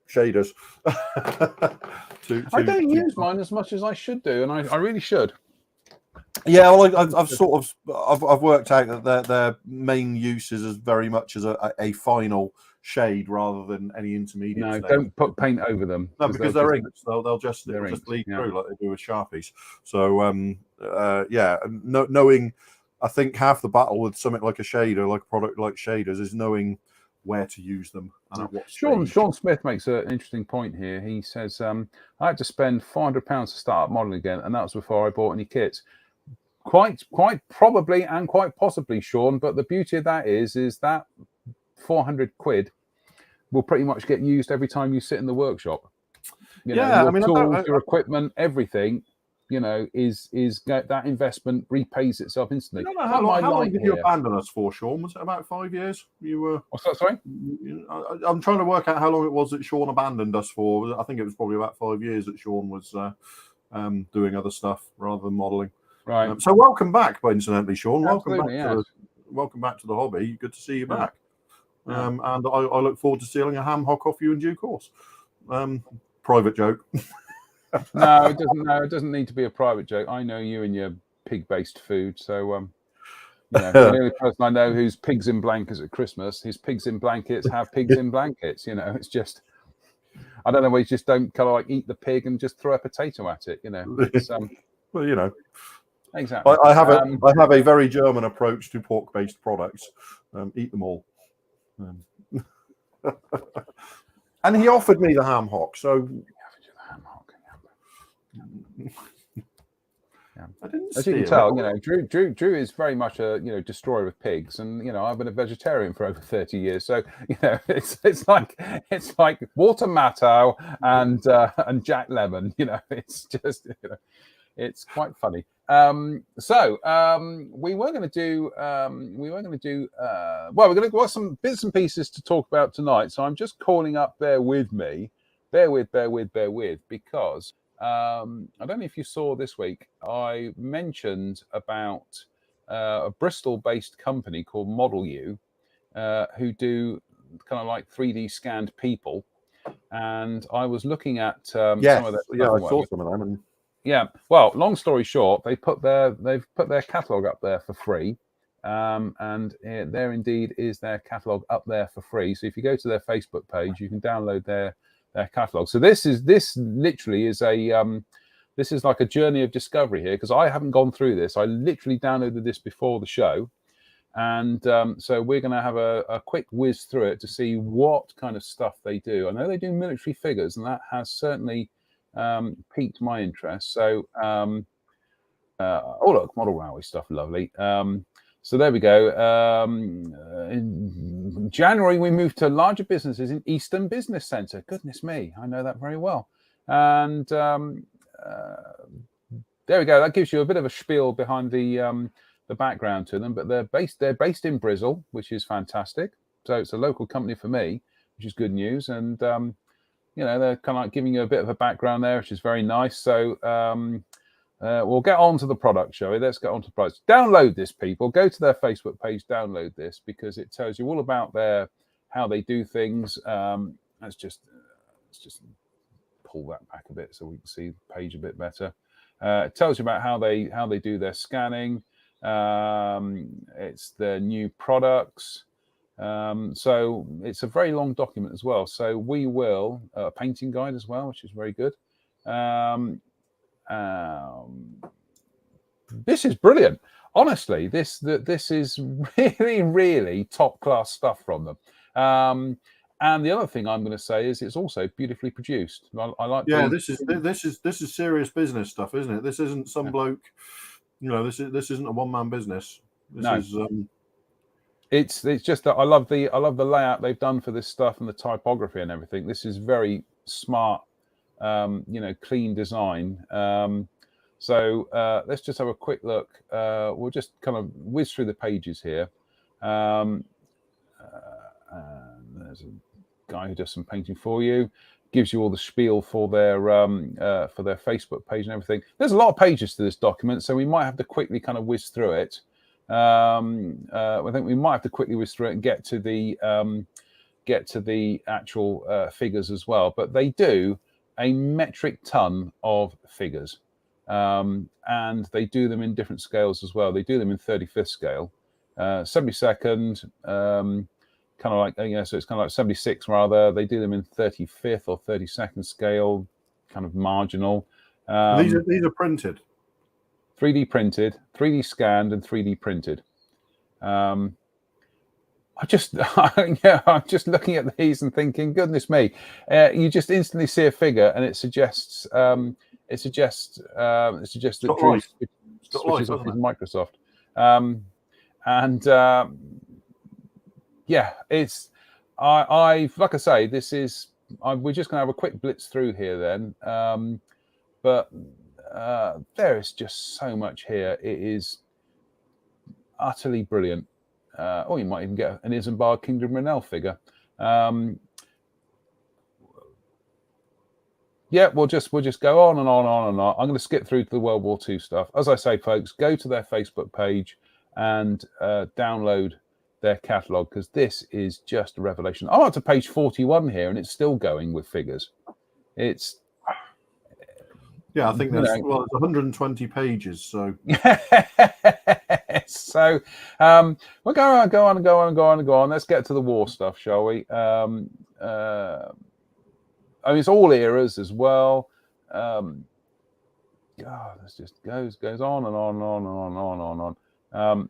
shaders. I don't use mine as much as I should do, and I really should. Yeah, well, I've worked out that their main use is as very much as a final shade rather than any intermediate. No, don't put paint over them. No, because they're inks. They'll just bleed through like they do with Sharpies. So knowing, I think half the battle with something like a shader, like a product like shaders, is knowing where to use them and at what stage. Sean Smith makes an interesting point here. He says, I had to spend £400 to start up modelling again, and that was before I bought any kits. Quite probably and quite possibly, Sean, but the beauty of that is that 400 quid will pretty much get used every time you sit in the workshop. Your tools, your equipment, everything, is that investment repays itself instantly. I don't know how long did you abandon us for, Sean? Was it about 5 years? You were. What's that? Sorry, I'm trying to work out how long it was that Sean abandoned us for. I think it was probably about 5 years that Sean was doing other stuff rather than modelling. Right. So welcome back, incidentally, Sean. Absolutely, Welcome back to the hobby. Good to see you back. And I look forward to stealing a ham hock off you in due course. Private joke. No, it doesn't. No, it doesn't need to be a private joke. I know you and your pig-based food. So, the only person I know who's pigs in blankets at Christmas, his pigs in blankets have pigs in blankets. It's just. I don't know why you just don't kind of like eat the pig and just throw a potato at it. It's, well, you know, exactly. I have a very German approach to pork-based products. Eat them all. And he offered me the ham hock, so. Yeah. I didn't As you can tell, Drewe is very much a destroyer of pigs, and I've been a vegetarian for over 30 years, so it's like Walter Matthau and Jack Lemmon. It's just it's quite funny. We were going to do well, we're going to got some bits and pieces to talk about tonight. So I'm just calling up. Bear with, because. I don't know if you saw this week, I mentioned about a Bristol-based company called Model U, who do kind of like 3D scanned people. And I was looking at some of their stuff. Yeah, I saw some of them. And... Yeah, well, long story short, they've put their catalogue up there for free. And there indeed is their catalogue up there for free. So if you go to their Facebook page, you can download their catalogue. So this literally is this is like a journey of discovery here, because I haven't gone through this. I literally downloaded this before the show, and so we're going to have a quick whiz through it to see what kind of stuff they do. I know they do military figures, and that has certainly piqued my interest. So oh look, model railway stuff, lovely. So there we go. In January, we moved to larger businesses in Eastern Business Centre. Goodness me, I know that very well. And there we go. That gives you a bit of a spiel behind the background to them. But they're based in Bristol, which is fantastic. So it's a local company for me, which is good news. And they're kind of like giving you a bit of a background there, which is very nice. So we'll get on to the product, shall we? Let's get on to the products. Download this, people. Go to their Facebook page, download this, because it tells you all about how they do things. Let's just pull that back a bit so we can see the page a bit better. It tells you about how they do their scanning. It's their new products. So it's a very long document as well. So we will a painting guide as well, which is very good. This is brilliant. Honestly, this is really, really top class stuff from them. And the other thing I'm going to say is it's also beautifully produced. I like. Yeah, this is serious business stuff, isn't it? This isn't some bloke. This isn't a one-man business. This is. It's just that I love the layout they've done for this stuff and the typography and everything. This is very smart. Clean design. So let's just have a quick look. We'll just kind of whiz through the pages here. And there's a guy who does some painting for you. Gives you all the spiel for their Facebook page and everything. There's a lot of pages to this document, so we might have to quickly kind of whiz through it. I think we might have to quickly whiz through it and get to the actual figures as well. But they do a metric ton of figures, and they do them in different scales as well. They do them in 35th scale, 72nd, kind of like so it's kind of like 76 rather. They do them in 35th or 32nd scale, kind of marginal. These are printed, 3D printed, 3D scanned, and 3D printed. I'm just looking at these and thinking, goodness me, you just instantly see a figure and it suggests that Drewe switches off his Microsoft. It's I like I say, this is we're just going to have a quick blitz through here then, but there is just so much here. It is utterly brilliant. Or you might even get an Isambard Kingdom Renel figure. We'll just go on and on and on and on. I'm going to skip through to the World War II stuff. As I say, folks, go to their Facebook page and download their catalogue, because this is just a revelation. I'm up to page 41 here, and it's still going with figures. It's I think there's it's 120 pages. So so we'll go on. Let's get to the war stuff, shall we? I mean, it's all eras as well. God, this just goes on and on and on and on and on and on.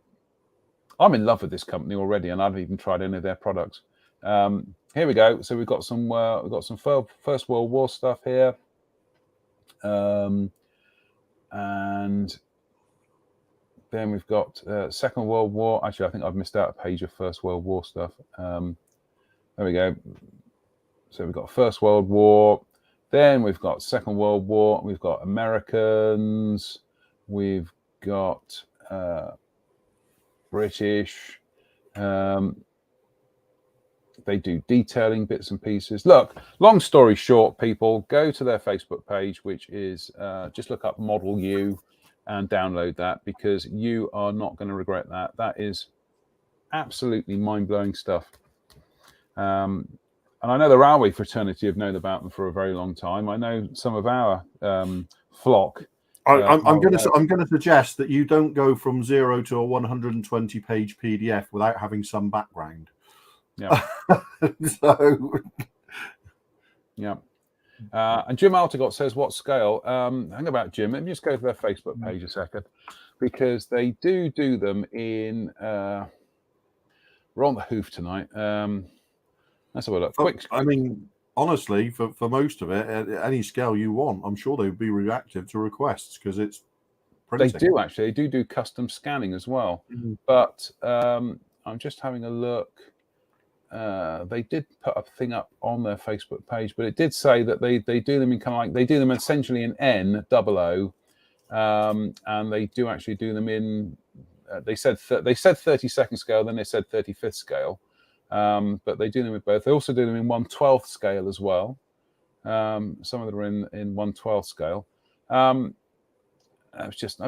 I'm in love with this company already, and I haven't even tried any of their products. Here we go. So we've got some First World War stuff here, and then we've got Second World War. Actually, I think I've missed out a page of First World War stuff. There we go. So we've got First World War. Then we've got Second World War. We've got Americans. We've got British. They do detailing bits and pieces. Look, long story short, people, go to their Facebook page, which is just look up Model U and download that, because you are not going to regret that. That is absolutely mind-blowing stuff. And I know the Railway Fraternity have known about them for a very long time. I know some of our flock. I'm going to suggest that you don't go from 0 to a 120-page PDF without having some background. Yeah. So, yeah. And Jim Altegott says, what scale? Hang about, Jim. Let me just go to their Facebook page a second, because they do them in. We're on the hoof tonight. Let's have a look. Quick. I mean, honestly, for most of it, at any scale you want, I'm sure they would be reactive to requests, because it's printing. They do actually. They do custom scanning as well. Mm-hmm. But I'm just having a look. They did put a thing up on their Facebook page, but it did say that they do them in kind of like, they do them essentially in N00, and they do actually do them in. They said 32nd scale, then they said 35th scale, but they do them with both. They also do them in 1/12 scale as well. Some of them are in 1/12 scale. Let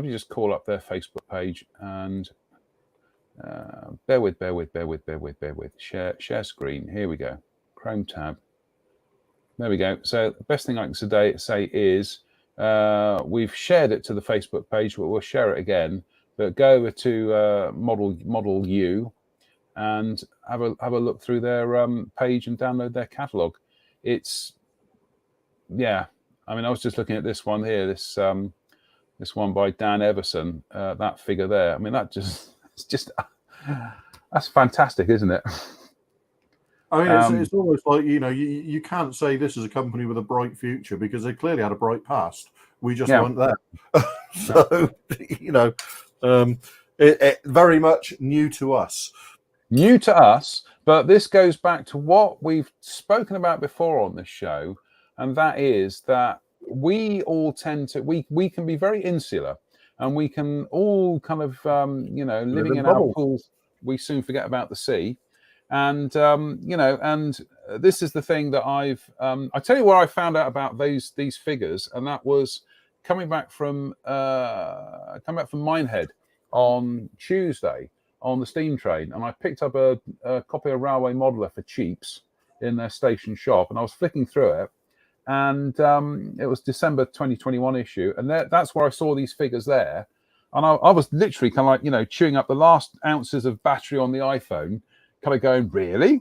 me just call up their Facebook page and. Bear with. Share screen. Here we go. Chrome tab. There we go. So the best thing I can say is we've shared it to the Facebook page, but we'll share it again. But go over to Model U and have a look through their page and download their catalog. It's I mean, I was just looking at this one here. This one by Dan Everson. That figure there. I mean, it's just that's fantastic, isn't it? I mean, it's almost like, you can't say this is a company with a bright future, because they clearly had a bright past. We just weren't there. So, it very much new to us. New to us, but this goes back to what we've spoken about before on this show, and that is that we all tend to, we can be very insular. And we can all kind of, living in our pools, we soon forget about the sea. And, and this is the thing that I tell you where I found out about these figures. And that was coming back from Minehead on Tuesday on the steam train. And I picked up a copy of Railway Modeler for cheaps in their station shop. And I was flicking through it. And it was December 2021 issue, and that's where I saw these figures there, and I was literally kind of like, chewing up the last ounces of battery on the iPhone, kind of going, really,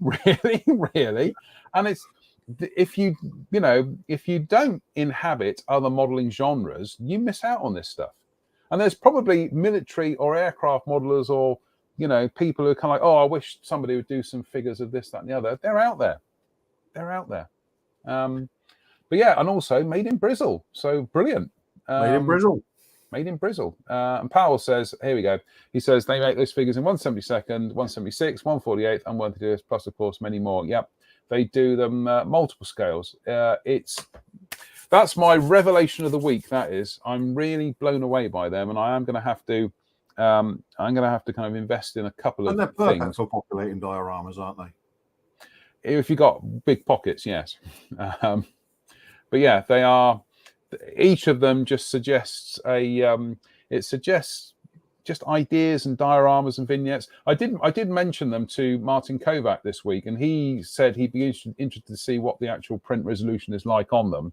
and it's if you don't inhabit other modeling genres, you miss out on this stuff. And there's probably military or aircraft modelers or people who are kind of like, oh, I wish somebody would do some figures of this, that, and the other. They're out there. But yeah, and also made in Brazil. So brilliant. Made in Brazil. And Powell says, here we go. He says they make those figures in 1/72, 1/76, 1/48, and 1/32, plus, of course, many more. Yep. They do them multiple scales. That's my revelation of the week. That is, I'm really blown away by them, and I am going to have to kind of invest in a couple of things. And they're perfect for populating dioramas, aren't they? If you've got big pockets, yes. But yeah, they are. Each of them just suggests it suggests just ideas and dioramas and vignettes. I did mention them to Martin Kovac this week, and he said he'd be interested to see what the actual print resolution is like on them.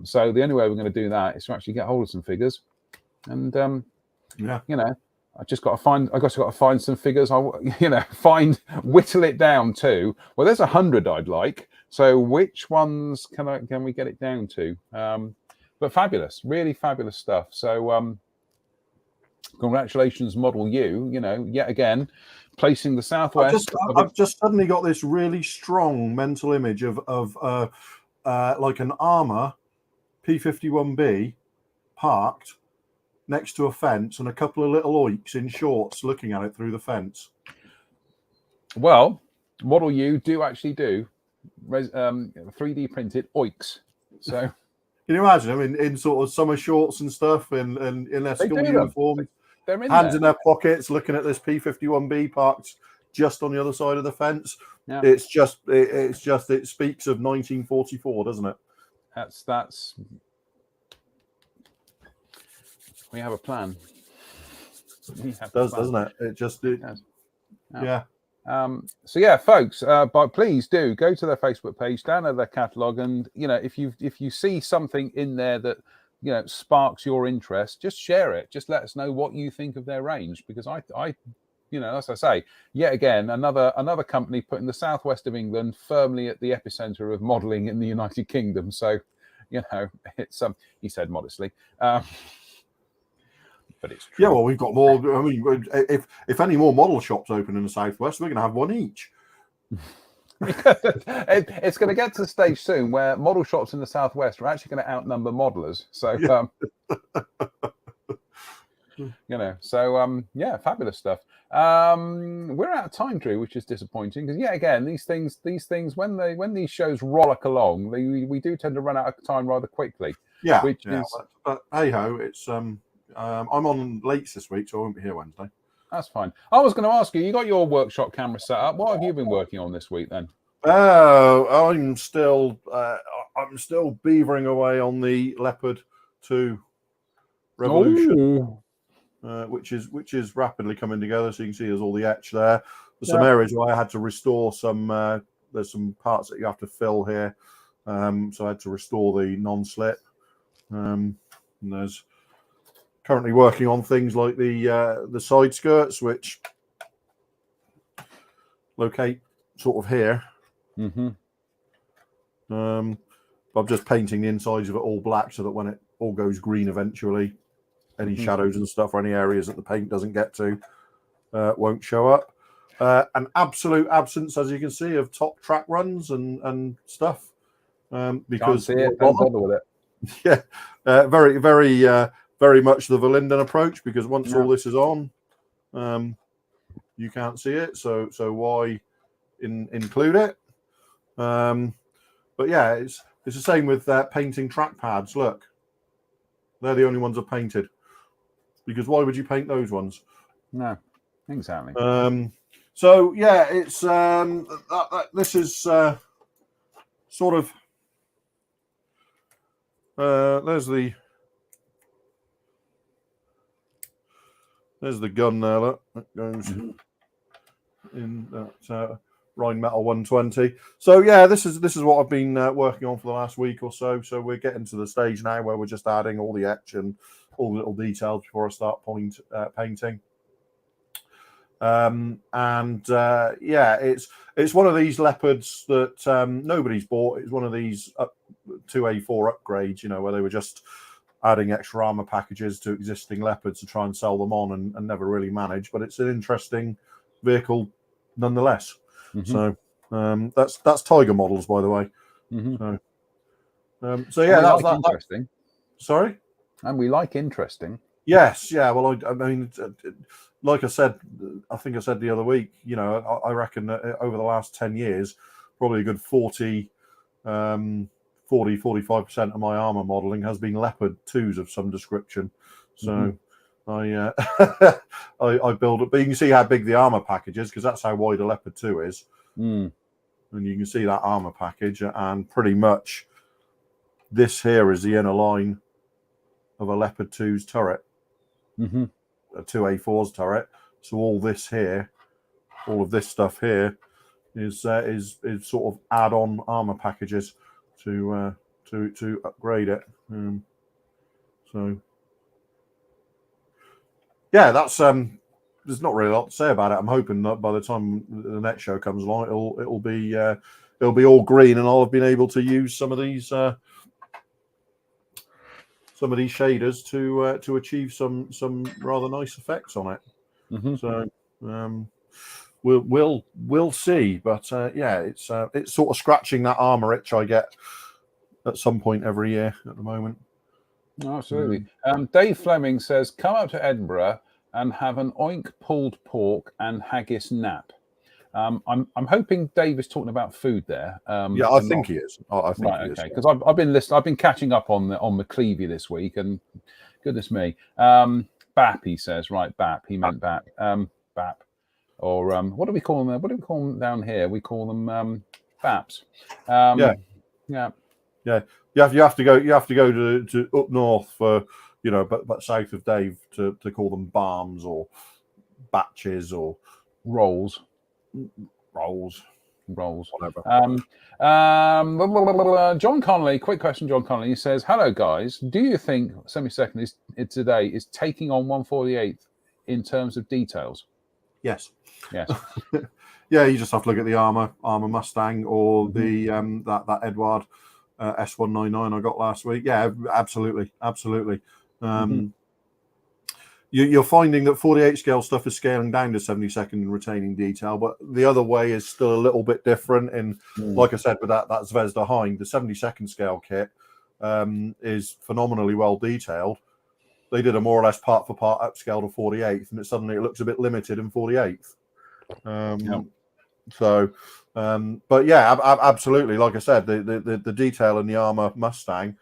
So the only way we're going to do that is to actually get hold of some figures, and I just got to find some figures. Whittle it down to, well, there's 100 I'd like, So which ones can we get it down to? But fabulous, really fabulous stuff. So congratulations, Model U. You know, yet again, placing the Southwest. I've just suddenly got this really strong mental image of like an Armour P51B parked next to a fence and a couple of little oiks in shorts looking at it through the fence. Well, Model U do actually do 3D printed oiks. So can you imagine? I mean, in sort of summer shorts and stuff, and in their school uniform, hands in their pockets, looking at this P51B parked just on the other side of the fence. Yeah. It speaks of 1944, doesn't it? That's. We have a plan. Doesn't it? It just yeah. So yeah, folks, but please do go to their Facebook page, download their catalog, and you know, if you see something in there that you know sparks your interest, just share it. Just let us know what you think of their range, because I you know, as I say, yet again, another company putting the southwest of England firmly at the epicenter of modelling in the United Kingdom. So, you know, it's he said modestly. But it's true. Yeah, well, we've got more. I mean, if any more model shops open in the southwest, we're going to have one each. It's going to get to the stage soon where model shops in the southwest are actually going to outnumber modelers. So, yeah. You know, so yeah, fabulous stuff. We're out of time, Drew, which is disappointing because yeah, again, these things when these shows rollick along, we do tend to run out of time rather quickly. Yeah, which is. But hey ho, it's I'm on late this week, so I won't be here Wednesday. That's fine. I was going to ask you, you got your workshop camera set up. What have you been working on this week then? I'm still beavering away on the Leopard 2 Revolution, which is rapidly coming together. So you can see there's all the etch there. There's some areas where I had to restore some. There's some parts that you have to fill here, so I had to restore the non-slip. And there's currently working on things like the side skirts, which locate sort of here. Mm-hmm. I'm just painting the insides of it all black so that when it all goes green eventually, any shadows and stuff or any areas that the paint doesn't get to won't show up. An absolute absence, as you can see, of top track runs and stuff. Because can't see it, don't bother with it. Yeah, very much the Verlinden approach, because once all this is on, you can't see it. So why include it? But yeah, it's the same with painting track pads. Look, they're the only ones I've painted, because why would you paint those ones? No, exactly. So yeah, it's this is sort of there's the gun there. Look, that goes in that Rheinmetall 120. So yeah, this is what I've been working on for the last week or so. So we're getting to the stage now where we're just adding all the etch and all the little details before I start painting. Yeah, it's one of these Leopards that nobody's bought. It's one of these 2A4 upgrades, you know, where they were just adding extra armor packages to existing Leopards to try and sell them on and never really managed. But it's an interesting vehicle nonetheless. So that's Tiger models, by the way. So yeah, that's interesting. Sorry, and we like interesting. Yes, yeah. Well, I mean, like I said, I think I said the other week, you know, I reckon that over the last 10 years, probably a good 45% of my armor modeling has been Leopard 2s of some description. So I build it, but you can see how big the armor package is, because that's how wide a Leopard 2 is. And you can see that armor package, and pretty much this here is the inner line of a Leopard 2's turret. A 2A4's turret. So all this here, all of this stuff here is sort of add-on armor packages to upgrade it. So yeah, that's there's not really a lot to say about it. I'm hoping that by the time the next show comes along, it'll be it'll be all green, and I'll have been able to use some of these shaders to achieve some rather nice effects on it. Mm-hmm. So we'll see, but yeah, it's sort of scratching that armor itch I get at some point every year at the moment. No, absolutely. Dave Fleming says, come up to Edinburgh and have an oink pulled pork and haggis nap. I'm hoping Dave is talking about food there. Yeah, I think he is. I think right, he okay. is. Because I've been listening. I've been catching up on McClevey this week, and goodness me, Bap. He says, right, Bap. He meant Bap. Bap, or what do we call them? What do we call them down here? We call them Baps. Yeah. You have to go to up north for but south of Dave to call them barms or batches or rolls. Whatever. John Connolly, quick question. John Connolly, he says, "Hello guys, do you think 72nd is today is taking on 148th in terms of details?" Yes. Yes. Yeah, you just have to look at the armor Mustang or the that Edward S199 I got last week. Yeah, absolutely. You're finding that 48 scale stuff is scaling down to 72nd and retaining detail, but the other way is still a little bit different. In like I said, with that Zvezda Hind, the 72nd scale kit is phenomenally well detailed. They did a more or less part for part upscale to 48th, and it looks a bit limited in 48th. So, but yeah, absolutely. Like I said, the detail in the armor Mustang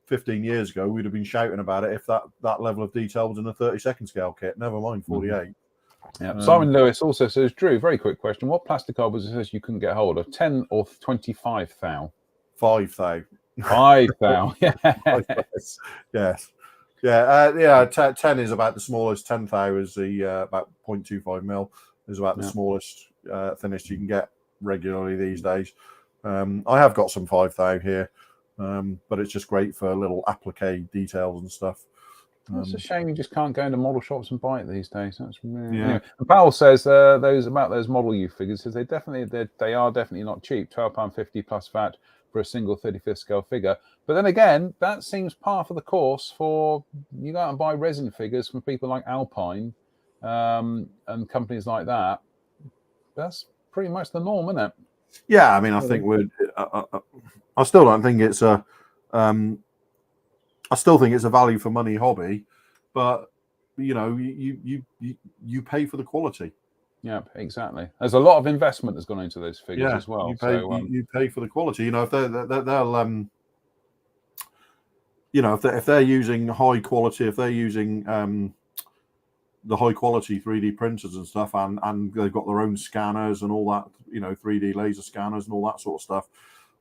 15 years ago, we'd have been shouting about it if that level of detail was in a 32nd scale kit. Never mind 48. Yeah. Simon Lewis also says, Drew, very quick question. What plastic card was this you couldn't get hold of? 10 or 25 thou? 5 thou. 5 thou. Yes. Yes. Yeah. 10 is about the smallest. 10 thou is the about 0.25 mil. Is about the smallest thinnest you can get regularly these days. I have got some 5 thou here. But it's just great for little applique details and stuff. It's a shame you just can't go into model shops and buy it these days. That's yeah. And Powell says those Model U figures, says they are definitely not cheap. £12.50 plus VAT for a single 35th scale figure. But then again, that seems par for the course for you go out and buy resin figures from people like Alpine and companies like that. That's pretty much the norm, isn't it? Yeah, I mean, I think I still don't think it's I still think it's a value for money hobby, but you pay for the quality. Yeah, exactly. There's a lot of investment that's gone into those figures as well. You pay for the quality. If they'll if they're using high quality, if they're using the high quality 3D printers and stuff, and they've got their own scanners and all that, 3D laser scanners and all that sort of stuff.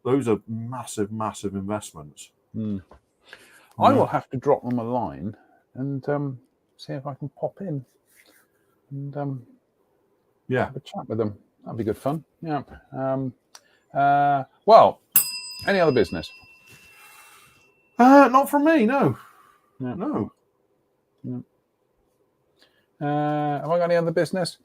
Those are massive investments. I will have to drop them a line and see if I can pop in and have a chat with them. That'd be good fun. Yeah. Well, any other business? Not from me. No. Yeah. No. Yeah. Have I got any other business?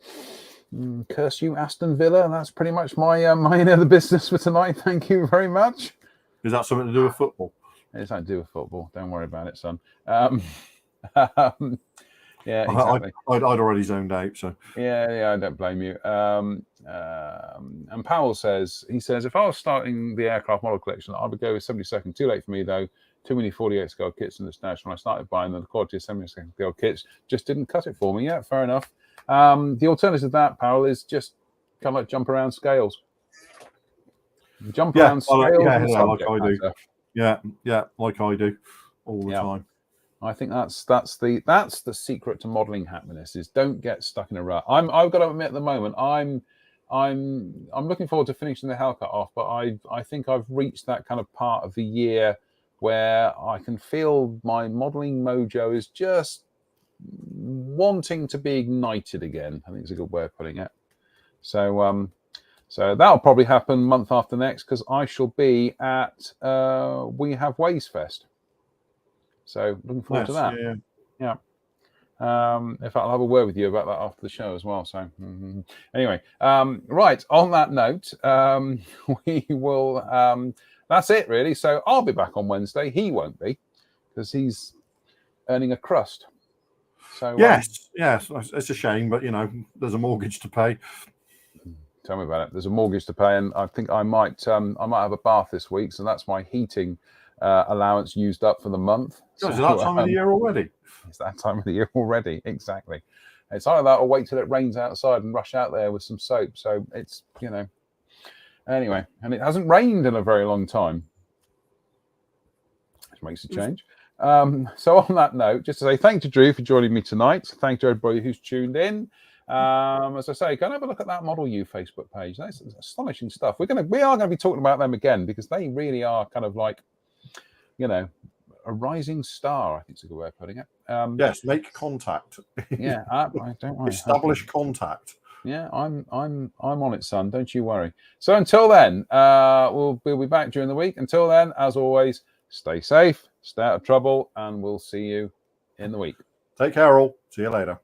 Curse you, Aston Villa. That's pretty much my other business for tonight. Thank you very much. Is that something to do with football? It's nothing to do with football. Don't worry about it, son. Yeah, exactly. I'd already zoned out. So yeah, I don't blame you. And Powell says, if I was starting the aircraft model collection, I would go with 72nd. Too late for me though. Too many 48 scale kits in the stash. When I started buying them, the quality of 72nd scale kits just didn't cut it for me. Yeah, fair enough. The alternative to that, Powell, is just kind of like jump around scales. Around scales. Like I do. Yeah, like I do all the time. I think that's the secret to modelling happiness is don't get stuck in a rut. I've got to admit at the moment I'm looking forward to finishing the Hellcat off, but I think I've reached that kind of part of the year where I can feel my modelling mojo is just wanting to be ignited again. I think it's a good way of putting it. So that'll probably happen month after next because I shall be at We Have Ways Fest. So looking forward to that. Yeah. In fact, I'll have a word with you about that after the show as well. So anyway, right, on that note, we will, that's it really. So I'll be back on Wednesday. He won't be, because he's earning a crust. So yes, it's a shame, but there's a mortgage to pay. Tell me about it. There's a mortgage to pay, and I think I might have a bath this week, so that's my heating allowance used up for the month. So, is that time of the year already? It's that time of the year already, exactly. It's either that or wait till it rains outside and rush out there with some soap. So it's anyway, and it hasn't rained in a very long time, which makes a change. So on that note, just to say thank you to Drewe for joining me tonight. Thank you to everybody who's tuned in. As I say, go and have a look at that Model U Facebook page. That's astonishing stuff. We are gonna be talking about them again, because they really are kind of like, a rising star, I think is a good way of putting it. Yes, make contact. Yeah, I don't worry. Establish contact. Yeah, I'm on it, son. Don't you worry. So until then, we'll be back during the week. Until then, as always, stay safe, stay out of trouble, and we'll see you in the week. Take care, all. See you later.